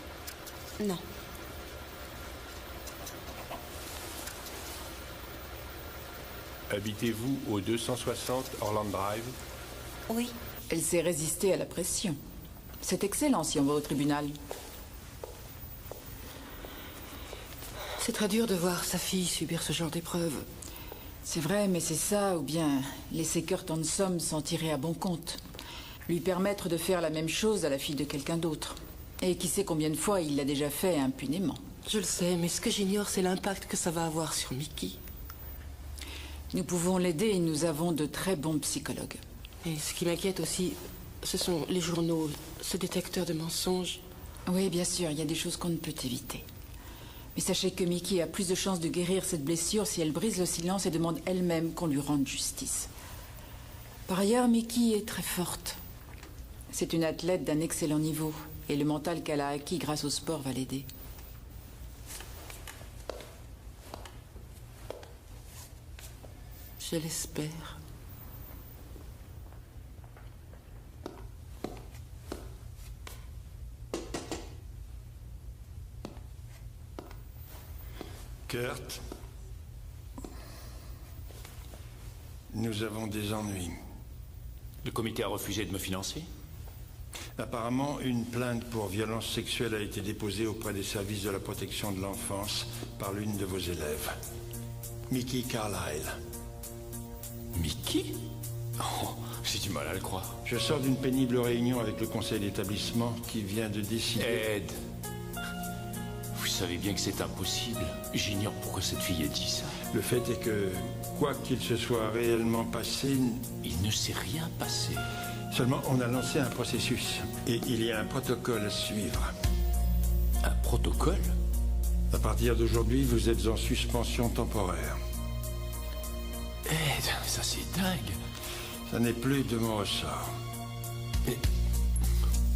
Non. Habitez-vous au 260 Orland Drive? Oui. Elle s'est résistée à la pression. C'est excellent si on va au tribunal. C'est très dur de voir sa fille subir ce genre d'épreuve. C'est vrai, mais c'est ça, ou bien laisser Kurt Handsome s'en tirer à bon compte. Lui permettre de faire la même chose à la fille de quelqu'un d'autre. Et qui sait combien de fois il l'a déjà fait impunément. Je le sais, mais ce que j'ignore, c'est l'impact que ça va avoir sur Mickey. Nous pouvons l'aider et nous avons de très bons psychologues. Et ce qui m'inquiète aussi, ce sont les journaux, ce détecteur de mensonges. Oui, bien sûr, il y a des choses qu'on ne peut éviter. Mais sachez que Mickey a plus de chances de guérir cette blessure si elle brise le silence et demande elle-même qu'on lui rende justice. Par ailleurs, Mickey est très forte. C'est une athlète d'un excellent niveau, et le mental qu'elle a acquis grâce au sport va l'aider. Je l'espère. Kurt, nous avons des ennuis. Le comité a refusé de me financer? Apparemment, une plainte pour violence sexuelle a été déposée auprès des services de la protection de l'enfance par l'une de vos élèves, Mickey Carlyle. Mickey? Oh, j'ai du mal à le croire. Je sors d'une pénible réunion avec le conseil d'établissement qui vient de décider... Ed, vous savez bien que c'est impossible. J'ignore pourquoi cette fille a dit ça. Le fait est que, quoi qu'il se soit réellement passé... Il ne s'est rien passé. Seulement, on a lancé un processus et il y a un protocole à suivre. Un protocole? À partir d'aujourd'hui, vous êtes en suspension temporaire. Ed, ça c'est dingue. Ça n'est plus de mon ressort.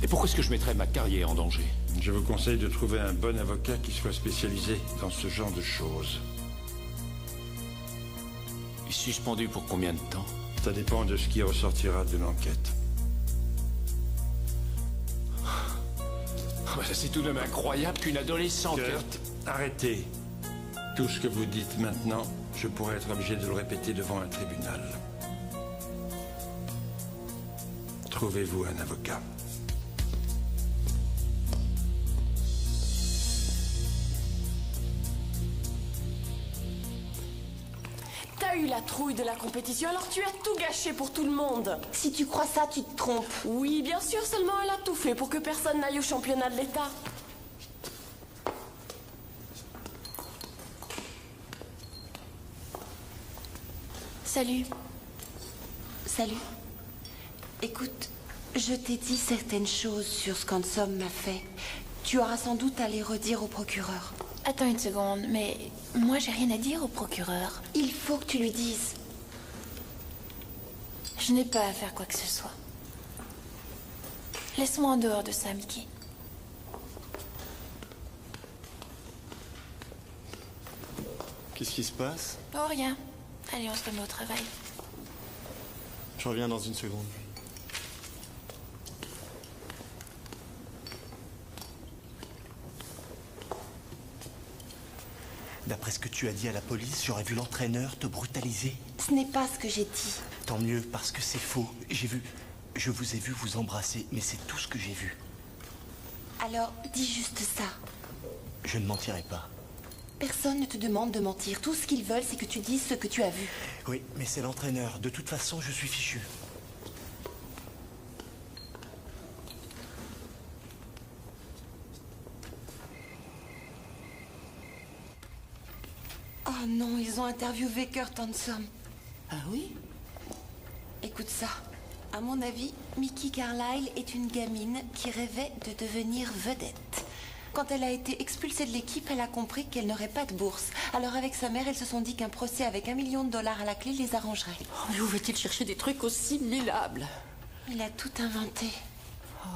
Et pourquoi est-ce que je mettrais ma carrière en danger? Je vous conseille de trouver un bon avocat qui soit spécialisé dans ce genre de choses. Et suspendu pour combien de temps? Ça dépend de ce qui ressortira de l'enquête. C'est tout de même incroyable qu'une adolescente... Kurt, arrêtez. Tout ce que vous dites maintenant, je pourrais être obligé de le répéter devant un tribunal. Trouvez-vous un avocat. T'as eu la trouille de la compétition, alors tu as tout gâché pour tout le monde. Si tu crois ça, tu te trompes. Oui, bien sûr, seulement elle a tout fait pour que personne n'aille au championnat de l'État. Salut. Salut. Écoute, je t'ai dit certaines choses sur ce qu'Handsome m'a fait. Tu auras sans doute à les redire au procureur. Attends une seconde, mais moi j'ai rien à dire au procureur. Il faut que tu lui dises. Je n'ai pas à faire quoi que ce soit. Laisse-moi en dehors de ça, Mickey. Qu'est-ce qui se passe? Oh, rien. Allez, on se remet au travail. Je reviens dans une seconde. D'après ce que tu as dit à la police, j'aurais vu l'entraîneur te brutaliser. Ce n'est pas ce que j'ai dit. Tant mieux, parce que c'est faux. Je vous ai vu vous embrasser, mais c'est tout ce que j'ai vu. Alors, dis juste ça. Je ne mentirai pas. Personne ne te demande de mentir. Tout ce qu'ils veulent, c'est que tu dises ce que tu as vu. Oui, mais c'est l'entraîneur. De toute façon, je suis fichu. Oh non, ils ont interviewé Kurt Handsome. Ah oui? Écoute ça. À mon avis, Mickey Carlyle est une gamine qui rêvait de devenir vedette. Quand elle a été expulsée de l'équipe, elle a compris qu'elle n'aurait pas de bourse. Alors avec sa mère, elles se sont dit qu'un procès avec $1 million à la clé les arrangerait. Oh, mais où va-t-il chercher des trucs aussi minables? Il a tout inventé. Oh.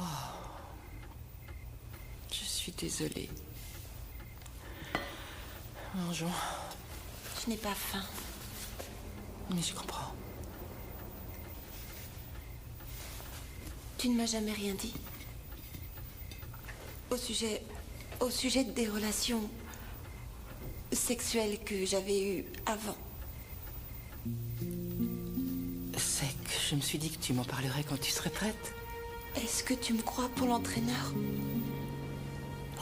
Je suis désolée. Mangeons. Je n'ai pas faim. Mais je comprends. Tu ne m'as jamais rien dit. Au sujet des relations sexuelles que j'avais eues avant. C'est que je me suis dit que tu m'en parlerais quand tu serais prête. Est-ce que tu me crois pour l'entraîneur?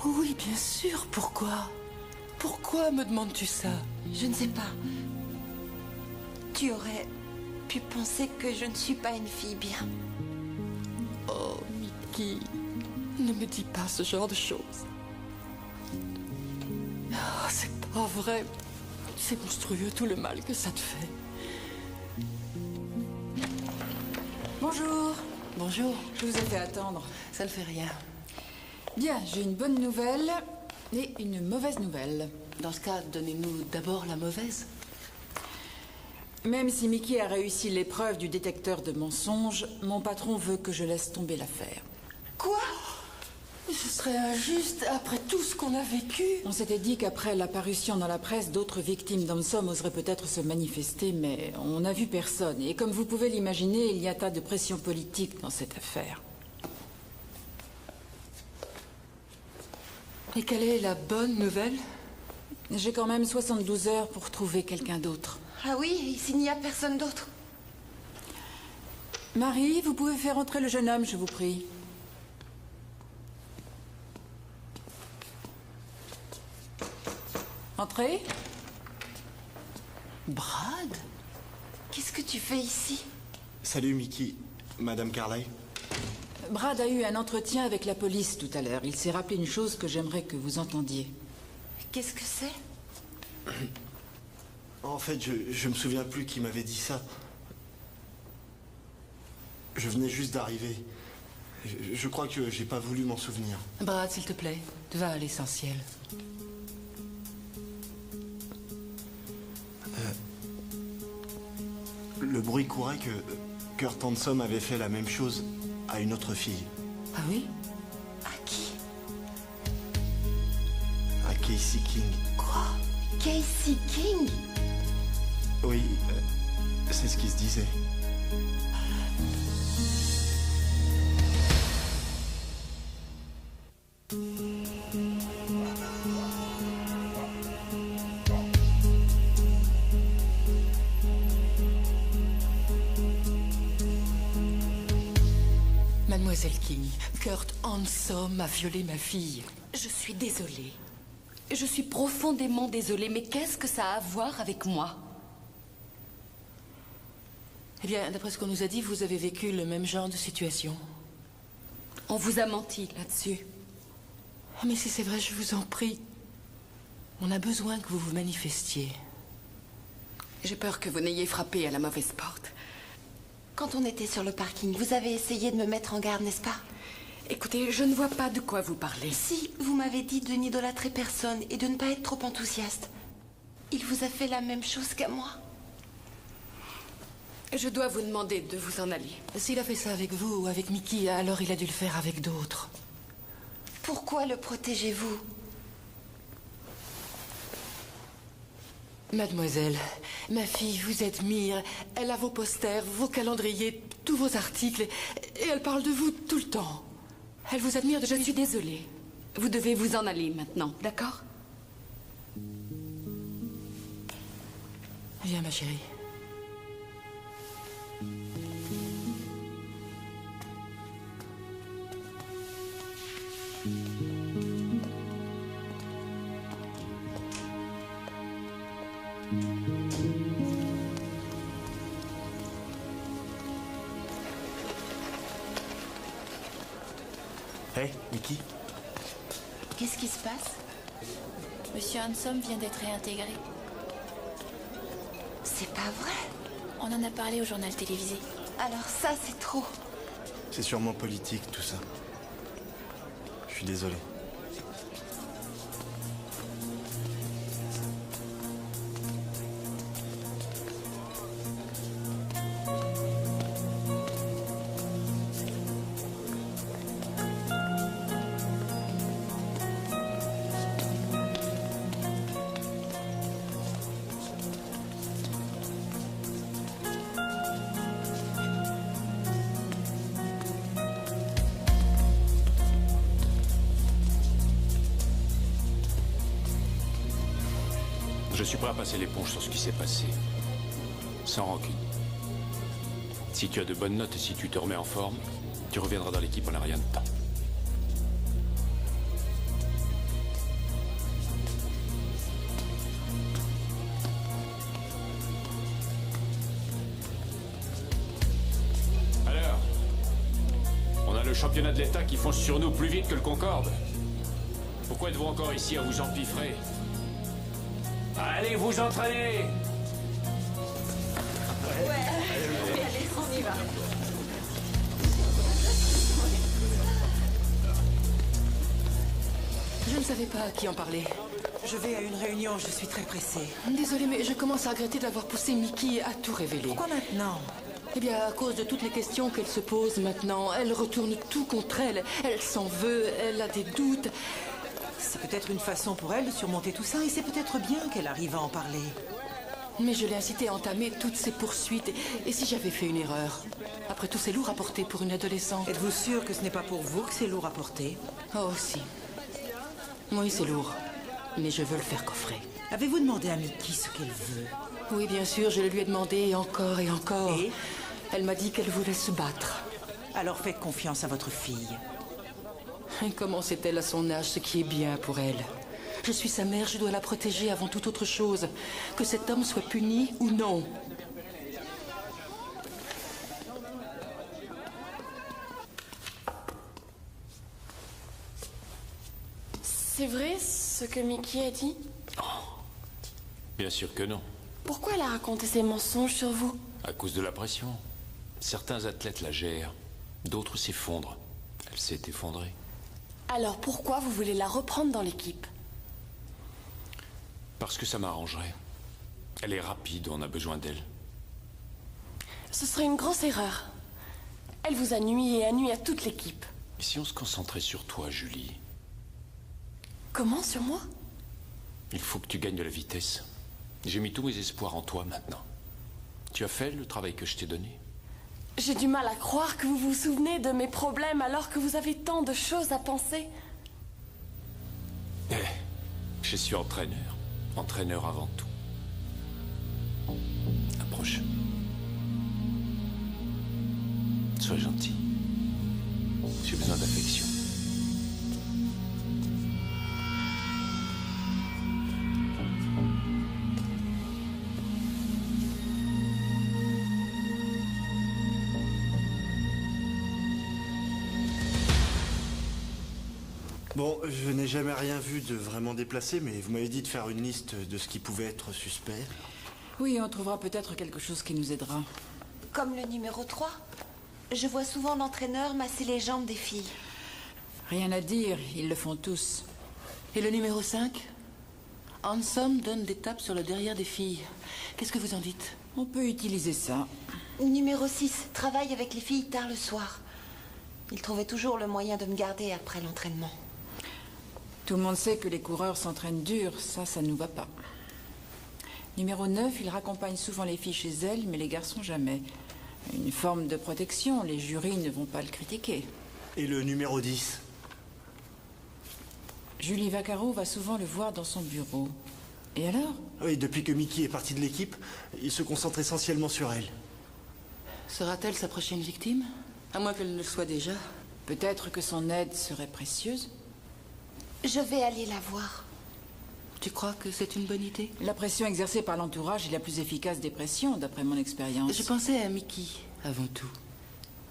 Oui, bien sûr. Pourquoi? Pourquoi me demandes-tu ça? Je ne sais pas. Tu aurais pu penser que je ne suis pas une fille bien. Oh, Mickey, ne me dis pas ce genre de choses. Oh, c'est pas vrai. C'est monstrueux tout le mal que ça te fait. Bonjour. Bonjour. Je vous ai fait attendre. Ça ne fait rien. Bien, j'ai une bonne nouvelle et une mauvaise nouvelle. Dans ce cas, donnez-nous d'abord la mauvaise. Même si Mickey a réussi l'épreuve du détecteur de mensonges, mon patron veut que je laisse tomber l'affaire. Quoi? Ce serait injuste après tout ce qu'on a vécu. On s'était dit qu'après l'apparition dans la presse, d'autres victimes d'Handsome oseraient peut-être se manifester, mais on n'a vu personne. Et comme vous pouvez l'imaginer, il y a tas de pression politique dans cette affaire. Et quelle est la bonne nouvelle? J'ai quand même 72 heures pour trouver quelqu'un d'autre. Ah oui, s'il n'y a personne d'autre. Marie, vous pouvez faire entrer le jeune homme, je vous prie. Entrez. Brad? Qu'est-ce que tu fais ici? Salut Mickey, Madame Carlyle. Brad a eu un entretien avec la police tout à l'heure. Il s'est rappelé une chose que j'aimerais que vous entendiez. Qu'est-ce que c'est? En fait, je me souviens plus qui m'avait dit ça. Je venais juste d'arriver. Je crois que j'ai pas voulu m'en souvenir. Brad, s'il te plaît, va à l'essentiel. Le bruit courait que Kurt Handsome avait fait la même chose à une autre fille. Ah oui? À qui? À Casey King. Quoi? Casey King? Oui, c'est ce qui se disait. Mademoiselle King, Kurt Handsome a violé ma fille. Je suis désolée. Je suis profondément désolée, mais qu'est-ce que ça a à voir avec moi? Eh bien, d'après ce qu'on nous a dit, vous avez vécu le même genre de situation. On vous a menti là-dessus. Mais si c'est vrai, je vous en prie. On a besoin que vous vous manifestiez. J'ai peur que vous n'ayez frappé à la mauvaise porte. Quand on était sur le parking, vous avez essayé de me mettre en garde, n'est-ce pas? Écoutez, je ne vois pas de quoi vous parlez. Si, vous m'avez dit de n'idolâtrer personne et de ne pas être trop enthousiaste. Il vous a fait la même chose qu'à moi. Je dois vous demander de vous en aller. S'il a fait ça avec vous ou avec Mickey, alors il a dû le faire avec d'autres. Pourquoi le protégez-vous? Mademoiselle, ma fille vous admire. Elle a vos posters, vos calendriers, tous vos articles. Et elle parle de vous tout le temps. Elle vous admire depuis... Je suis désolée. Vous devez vous en aller maintenant, d'accord? Viens, ma chérie. Hey, Mickey. Qu'est-ce qui se passe? Monsieur Handsome vient d'être réintégré. C'est pas vrai. On en a parlé au journal télévisé. Alors ça, c'est trop. C'est sûrement politique, tout ça. Je suis désolé. Je suis prêt à passer l'éponge sur ce qui s'est passé. Sans rancune. Si tu as de bonnes notes et si tu te remets en forme, tu reviendras dans l'équipe en un rien de temps. Alors, on a le championnat de l'État qui fonce sur nous plus vite que le Concorde. Pourquoi êtes-vous encore ici à vous empiffrer? Allez vous entraîner! Allez, on y va. Je ne savais pas à qui en parler. Je vais à une réunion, je suis très pressée. Désolée, mais je commence à regretter d'avoir poussé Mickey à tout révéler. Pourquoi maintenant? Eh bien, à cause de toutes les questions qu'elle se pose maintenant, elle retourne tout contre elle. Elle s'en veut, elle a des doutes. C'est peut-être une façon pour elle de surmonter tout ça, et c'est peut-être bien qu'elle arrive à en parler. Mais je l'ai incitée à entamer toutes ces poursuites. Et si j'avais fait une erreur? Après tout, c'est lourd à porter pour une adolescente. Êtes-vous sûr que ce n'est pas pour vous que c'est lourd à porter? Oh, si. Oui, c'est lourd. Mais je veux le faire coffrer. Avez-vous demandé à Mickey ce qu'elle veut? Oui, bien sûr, je le lui ai demandé encore et encore. Et? Elle m'a dit qu'elle voulait se battre. Alors faites confiance à votre fille. Et comment sait-elle à son âge ce qui est bien pour elle? Je suis sa mère, je dois la protéger avant toute autre chose. Que cet homme soit puni ou non. C'est vrai ce que Mickey a dit? Bien sûr que non. Pourquoi elle a raconté ces mensonges sur vous? À cause de la pression. Certains athlètes la gèrent, d'autres s'effondrent. Elle s'est effondrée. Alors pourquoi vous voulez la reprendre dans l'équipe? Parce que ça m'arrangerait. Elle est rapide, on a besoin d'elle. Ce serait une grosse erreur. Elle vous a nui et a nui à toute l'équipe. Et si on se concentrait sur toi, Julie? Comment, sur moi? Il faut que tu gagnes de la vitesse. J'ai mis tous mes espoirs en toi maintenant. Tu as fait le travail que je t'ai donné? J'ai du mal à croire que vous vous souvenez de mes problèmes alors que vous avez tant de choses à penser. Je suis entraîneur. Entraîneur avant tout. Approche. Sois gentil. J'ai besoin d'affection. Bon, je n'ai jamais rien vu de vraiment déplacé, mais vous m'avez dit de faire une liste de ce qui pouvait être suspect. Oui, on trouvera peut-être quelque chose qui nous aidera. Comme le numéro 3. Je vois souvent l'entraîneur masser les jambes des filles. Rien à dire, ils le font tous. Et le numéro 5? Handsome donne des tapes sur le derrière des filles. Qu'est-ce que vous en dites? On peut utiliser ça. Numéro 6. Travaille avec les filles tard le soir. Il trouvait toujours le moyen de me garder après l'entraînement. Tout le monde sait que les coureurs s'entraînent dur, ça ne nous va pas. Numéro 9, il raccompagne souvent les filles chez elles, mais les garçons jamais. Une forme de protection, les jurys ne vont pas le critiquer. Et le numéro 10? Julie Vaccaro va souvent le voir dans son bureau. Et alors? Oui, depuis que Mickey est parti de l'équipe, il se concentre essentiellement sur elle. Sera-t-elle sa prochaine victime? À moins qu'elle ne le soit déjà. Peut-être que son aide serait précieuse. Je vais aller la voir. Tu crois que c'est une bonne idée? La pression exercée par l'entourage est la plus efficace des pressions, d'après mon expérience. Je pensais à Mickey, avant tout.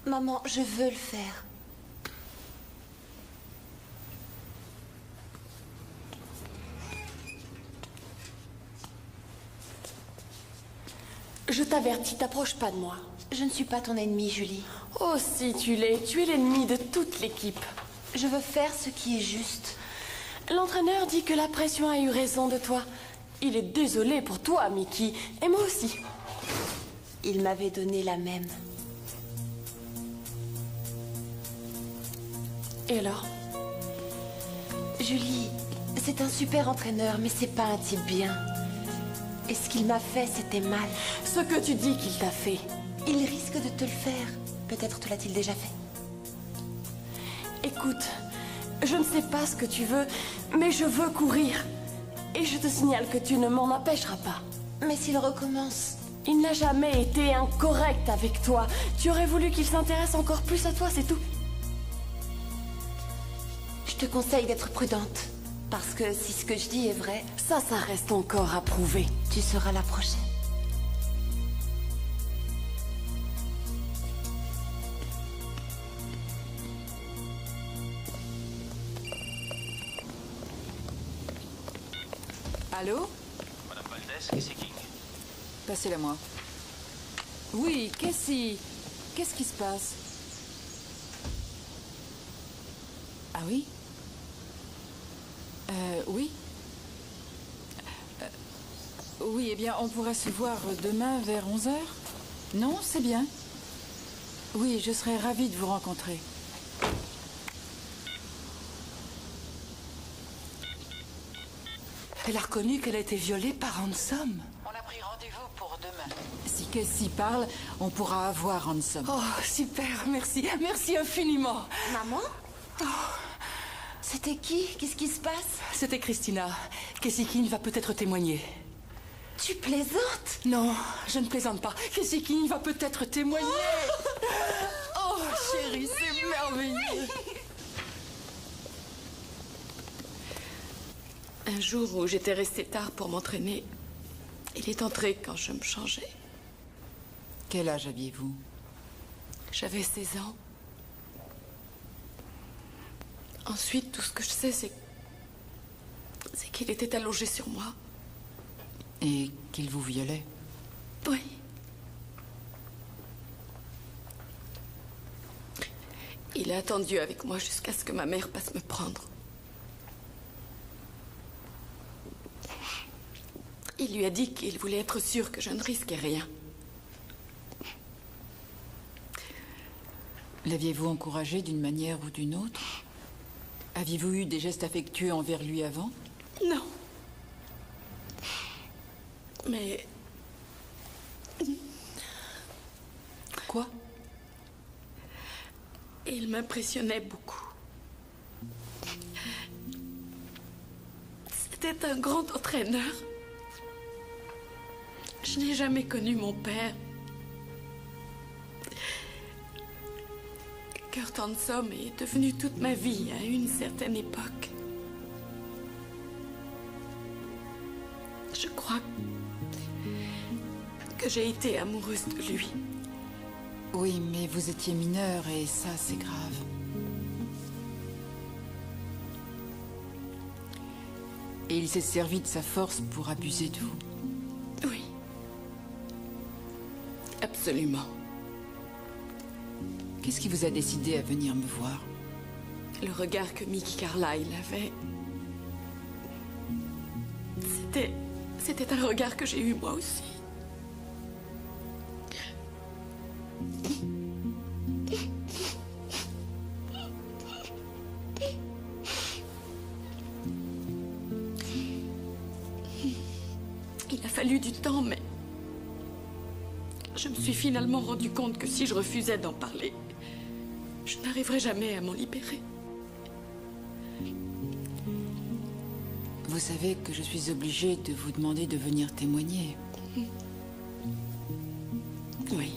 Maman, je veux le faire. Je t'avertis, t'approches pas de moi. Je ne suis pas ton ennemi, Julie. Oh si tu l'es, tu es l'ennemi de toute l'équipe. Je veux faire ce qui est juste. L'entraîneur dit que la pression a eu raison de toi. Il est désolé pour toi, Mickey, et moi aussi. Il m'avait donné la même. Et alors? Julie, c'est un super entraîneur, mais c'est pas un type bien. Et ce qu'il m'a fait, c'était mal. Ce que tu dis qu'il t'a fait. Il risque de te le faire. Peut-être te l'a-t-il déjà fait. Écoute, je ne sais pas ce que tu veux, mais je veux courir. Et je te signale que tu ne m'en empêcheras pas. Mais s'il recommence... Il n'a jamais été incorrect avec toi. Tu aurais voulu qu'il s'intéresse encore plus à toi, c'est tout. Je te conseille d'être prudente. Parce que si ce que je dis est vrai... Ça reste encore à prouver. Tu seras la prochaine. Allô? Madame Valdez, Casey King. Passez-la moi. Oui, Casey. Qu'est-ce qui se passe? Ah oui? Oui? Oui, eh bien, on pourra se voir demain vers 11h? Non, c'est bien. Oui, je serais ravie de vous rencontrer. Elle a reconnu qu'elle a été violée par Ransom. On a pris rendez-vous pour demain. Si Casey parle, on pourra avoir Ransom. Oh, super, merci. Merci infiniment. Maman? Oh. C'était qui? Qu'est-ce qui se passe? C'était Christina. Casey King va peut-être témoigner. Tu plaisantes? Non, je ne plaisante pas. Casey King va peut-être témoigner. Oh, chérie, c'est merveilleux. Un jour où j'étais restée tard pour m'entraîner, il est entré quand je me changeais. Quel âge aviez-vous? J'avais 16 ans. Ensuite, tout ce que je sais, c'est qu'il était allongé sur moi. Et qu'il vous violait? Oui. Il a attendu avec moi jusqu'à ce que ma mère passe me prendre. Il lui a dit qu'il voulait être sûr que je ne risquais rien. L'aviez-vous encouragé d'une manière ou d'une autre? Aviez-vous eu des gestes affectueux envers lui avant? Non. Mais... Quoi? Il m'impressionnait beaucoup. C'était un grand entraîneur. Je n'ai jamais connu mon père. Kurt Ransom est devenu toute ma vie à une certaine époque. Je crois que j'ai été amoureuse de lui. Oui, mais vous étiez mineure et ça, c'est grave. Et il s'est servi de sa force pour abuser de vous. Oui. Absolument. Qu'est-ce qui vous a décidé à venir me voir? Le regard que Mickey Carlyle avait... C'était un regard que j'ai eu moi aussi. Il a fallu du temps, mais... je me suis finalement rendu compte que si je refusais d'en parler, je n'arriverais jamais à m'en libérer. Vous savez que je suis obligée de vous demander de venir témoigner. Oui.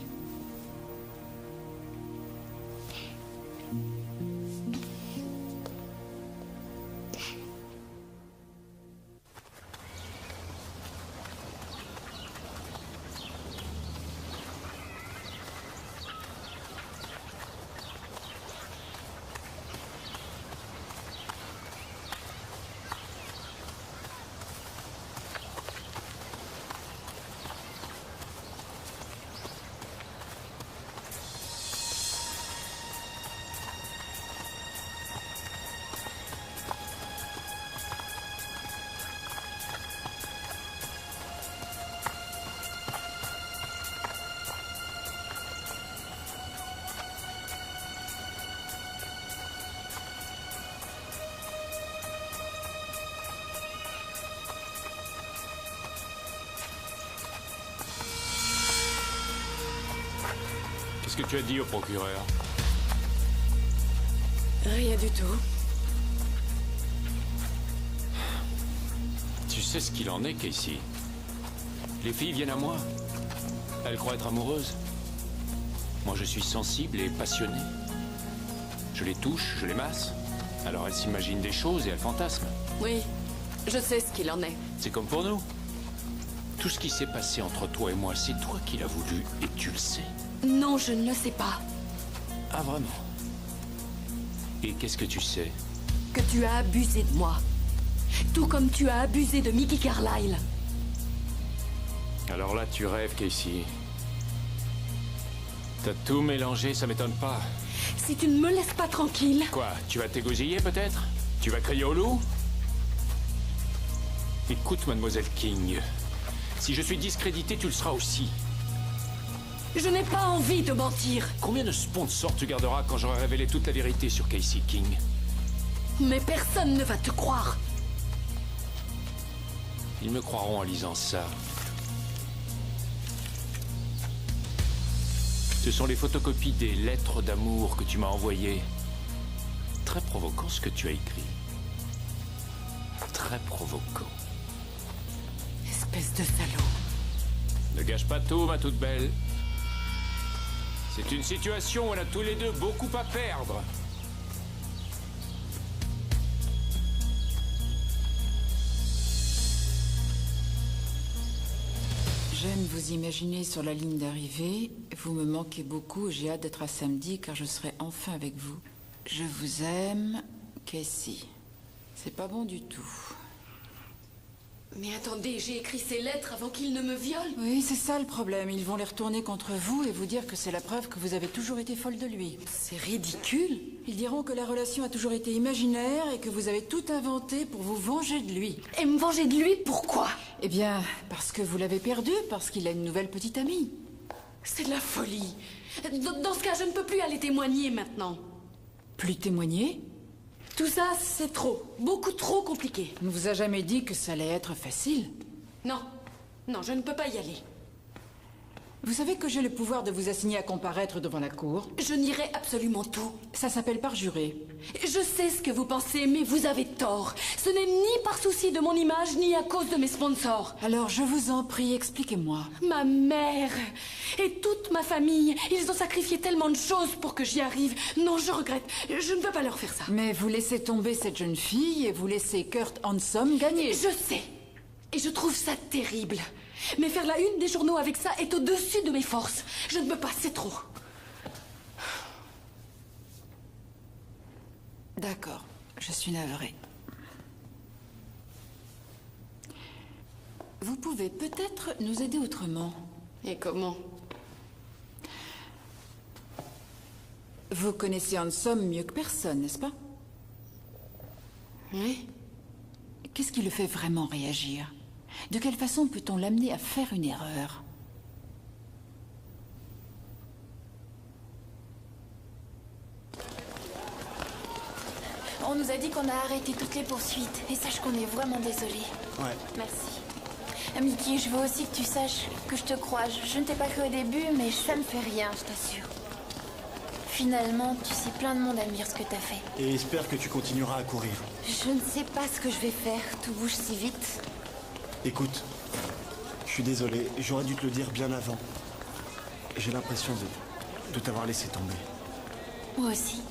Qu'est-ce que tu as dit au procureur? Rien du tout. Tu sais, sais ce qu'il en est, Casey. Les filles viennent à moi. Elles croient être amoureuses. Moi, je suis sensible et passionné. Je les touche, je les masse. Alors elles s'imaginent des choses et elles fantasment. Oui, je sais ce qu'il en est. C'est comme pour nous. Tout ce qui s'est passé entre toi et moi, c'est toi qui l'as voulu et tu le sais. Non, je ne le sais pas. Ah, vraiment? Et qu'est-ce que tu sais? Que tu as abusé de moi. Tout comme tu as abusé de Mickey Carlyle. Alors là, tu rêves, Casey. T'as tout mélangé, ça m'étonne pas. Si tu ne me laisses pas tranquille... Quoi? Tu vas t'égosiller, peut-être? Tu vas crier au loup? Écoute, mademoiselle King. Si je suis discrédité, tu le seras aussi. Je n'ai pas envie de mentir. Combien de sponsors tu garderas quand j'aurai révélé toute la vérité sur Casey King? Mais personne ne va te croire. Ils me croiront en lisant ça. Ce sont les photocopies des lettres d'amour que tu m'as envoyées. Très provoquant ce que tu as écrit. Très provoquant. Espèce de salaud. Ne gâche pas tout, ma toute belle. C'est une situation où on a tous les deux beaucoup à perdre. J'aime vous imaginer sur la ligne d'arrivée. Vous me manquez beaucoup et j'ai hâte d'être à samedi car je serai enfin avec vous. Je vous aime, Casey. C'est pas bon du tout. Mais attendez, j'ai écrit ces lettres avant qu'il ne me viole. Oui, c'est ça le problème. Ils vont les retourner contre vous et vous dire que c'est la preuve que vous avez toujours été folle de lui. C'est ridicule. Ils diront que la relation a toujours été imaginaire et que vous avez tout inventé pour vous venger de lui. Et me venger de lui, pourquoi? Eh bien, parce que vous l'avez perdu, parce qu'il a une nouvelle petite amie. C'est de la folie. Dans ce cas, je ne peux plus aller témoigner maintenant. Plus témoigner? Tout ça, c'est trop. Beaucoup trop compliqué. On ne vous a jamais dit que ça allait être facile? Non. Non, je ne peux pas y aller. Vous savez que j'ai le pouvoir de vous assigner à comparaître devant la cour? Je nierai absolument tout. Ça s'appelle parjurer. Je sais ce que vous pensez, mais vous avez tort. Ce n'est ni par souci de mon image, ni à cause de mes sponsors. Alors, je vous en prie, expliquez-moi. Ma mère et toute ma famille, ils ont sacrifié tellement de choses pour que j'y arrive. Non, je regrette. Je ne veux pas leur faire ça. Mais vous laissez tomber cette jeune fille et vous laissez Kurt Handsome gagner. Je sais. Et je trouve ça terrible. Mais faire la une des journaux avec ça est au-dessus de mes forces. Je ne peux pas, c'est trop. D'accord, je suis navrée. Vous pouvez peut-être nous aider autrement. Et comment? Vous connaissez Handsome mieux que personne, n'est-ce pas? Oui. Qu'est-ce qui le fait vraiment réagir? De quelle façon peut-on l'amener à faire une erreur? On nous a dit qu'on a arrêté toutes les poursuites. Et sache qu'on est vraiment désolé. Ouais. Merci. Mickey, je veux aussi que tu saches que je te crois. Je ne t'ai pas cru au début, mais ça me fait rien, je t'assure. Finalement, tu sais, plein de monde admire ce que t'as fait. Et espère que tu continueras à courir. Je ne sais pas ce que je vais faire. Tout bouge si vite. Écoute, je suis désolé, j'aurais dû te le dire bien avant. J'ai l'impression de t'avoir laissé tomber. Moi aussi.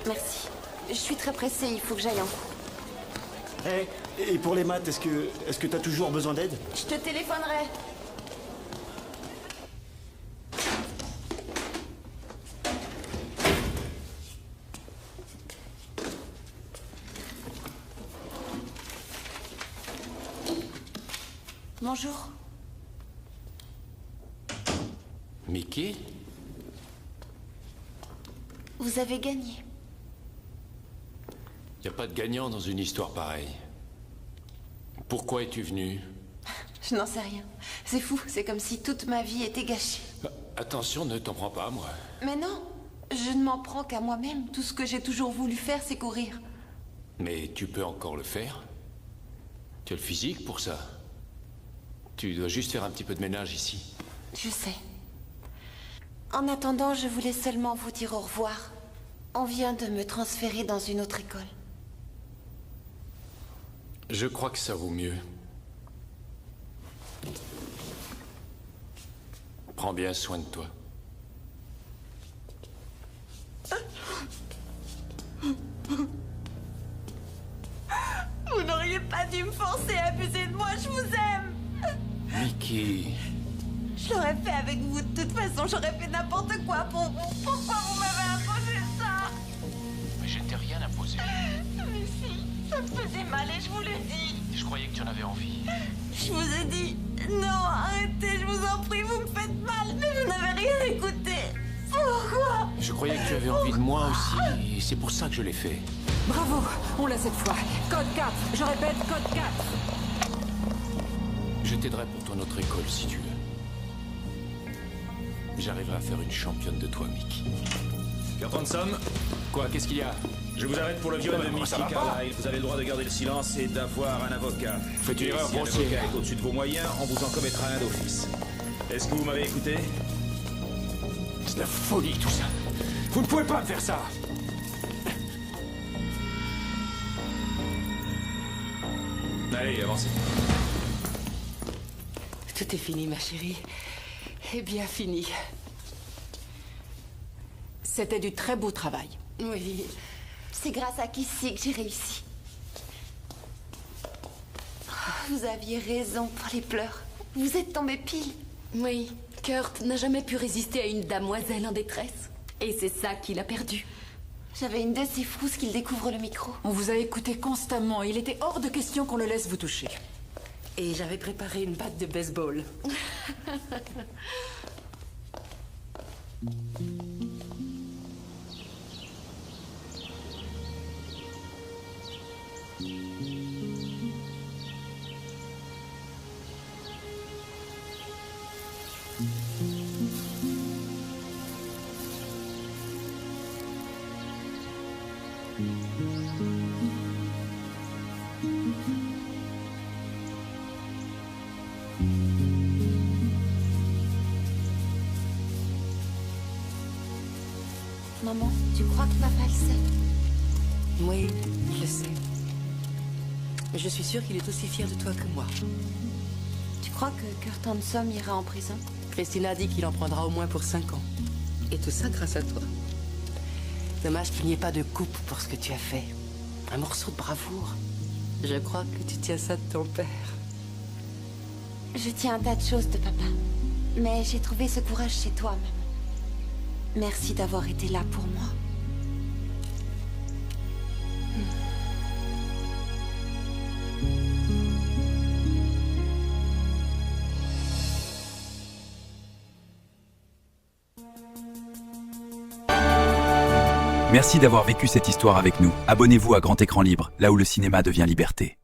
Merci. Je suis très pressée, il faut que j'aille en cours. Hé, et pour les maths, est-ce que t'as toujours besoin d'aide? Je te téléphonerai. Bonjour. Mickey? Vous avez gagné. Y a pas de gagnant dans une histoire pareille. Pourquoi es-tu venu? Je n'en sais rien. C'est fou, c'est comme si toute ma vie était gâchée. Attention, ne t'en prends pas à moi. Mais non, je ne m'en prends qu'à moi-même. Tout ce que j'ai toujours voulu faire, c'est courir. Mais tu peux encore le faire. Tu as le physique pour ça. Tu dois juste faire un petit peu de ménage ici. Je sais. En attendant, je voulais seulement vous dire au revoir. On vient de me transférer dans une autre école. Je crois que ça vaut mieux. Prends bien soin de toi. Vous n'auriez pas dû me forcer à abuser de moi, je vous aime. Mickey... Je l'aurais fait avec vous de toute façon, j'aurais fait n'importe quoi pour vous. Pourquoi vous m'avez imposé ça? Mais je ne t'ai rien imposé. Mais si, ça me faisait mal et je vous l'ai dit. Je croyais que tu en avais envie. Je vous ai dit, non, arrêtez, je vous en prie, vous me faites mal, mais vous n'avez rien écouté. Pourquoi? Je croyais que tu avais envie de moi aussi, et c'est pour ça que je l'ai fait. Bravo, on l'a cette fois. Code 4, je répète, code 4. Je t'aiderai pour ton autre école, si tu veux. J'arriverai à faire une championne de toi, Mickey. Kurt Ransom, Quoi? Qu'est-ce qu'il y a? je vous arrête pour le viol de mais Mickey ça va pas. Carlyle. Vous avez le droit de garder le silence et d'avoir un avocat. Vous faites une erreur Si un grossière. avocat est au-dessus de vos moyens, on vous en commettra un d'office. Est-ce que vous m'avez écouté? C'est de la folie, tout ça. Vous ne pouvez pas me faire ça. Allez, avancez. Tout est fini, ma chérie. Eh bien fini. C'était du très beau travail. Oui, c'est grâce à Kissy que j'ai réussi. Vous aviez raison pour les pleurs. Vous êtes tombé pile. Oui, Kurt n'a jamais pu résister à une damoiselle en détresse. Et c'est ça qu'il a perdu. J'avais une de ces frousses qu'il découvre le micro. On vous a écouté constamment. Il était hors de question qu'on le laisse vous toucher. Et j'avais préparé une batte de baseball. Maman, tu crois que papa le sait? Oui, je sais. Mais je suis sûre qu'il est aussi fier de toi que moi. Tu crois que Kurt Ransom ira en prison? Christina dit qu'il en prendra au moins pour 5 ans. Et tout ça grâce à toi. Dommage qu'il n'y ait pas de coupe pour ce que tu as fait. Un morceau de bravoure. Je crois que tu tiens ça de ton père. Je tiens un tas de choses de papa. Mais j'ai trouvé ce courage chez toi, maman. Merci d'avoir été là pour moi. Merci d'avoir vécu cette histoire avec nous. Abonnez-vous à Grand Écran Libre, là où le cinéma devient liberté.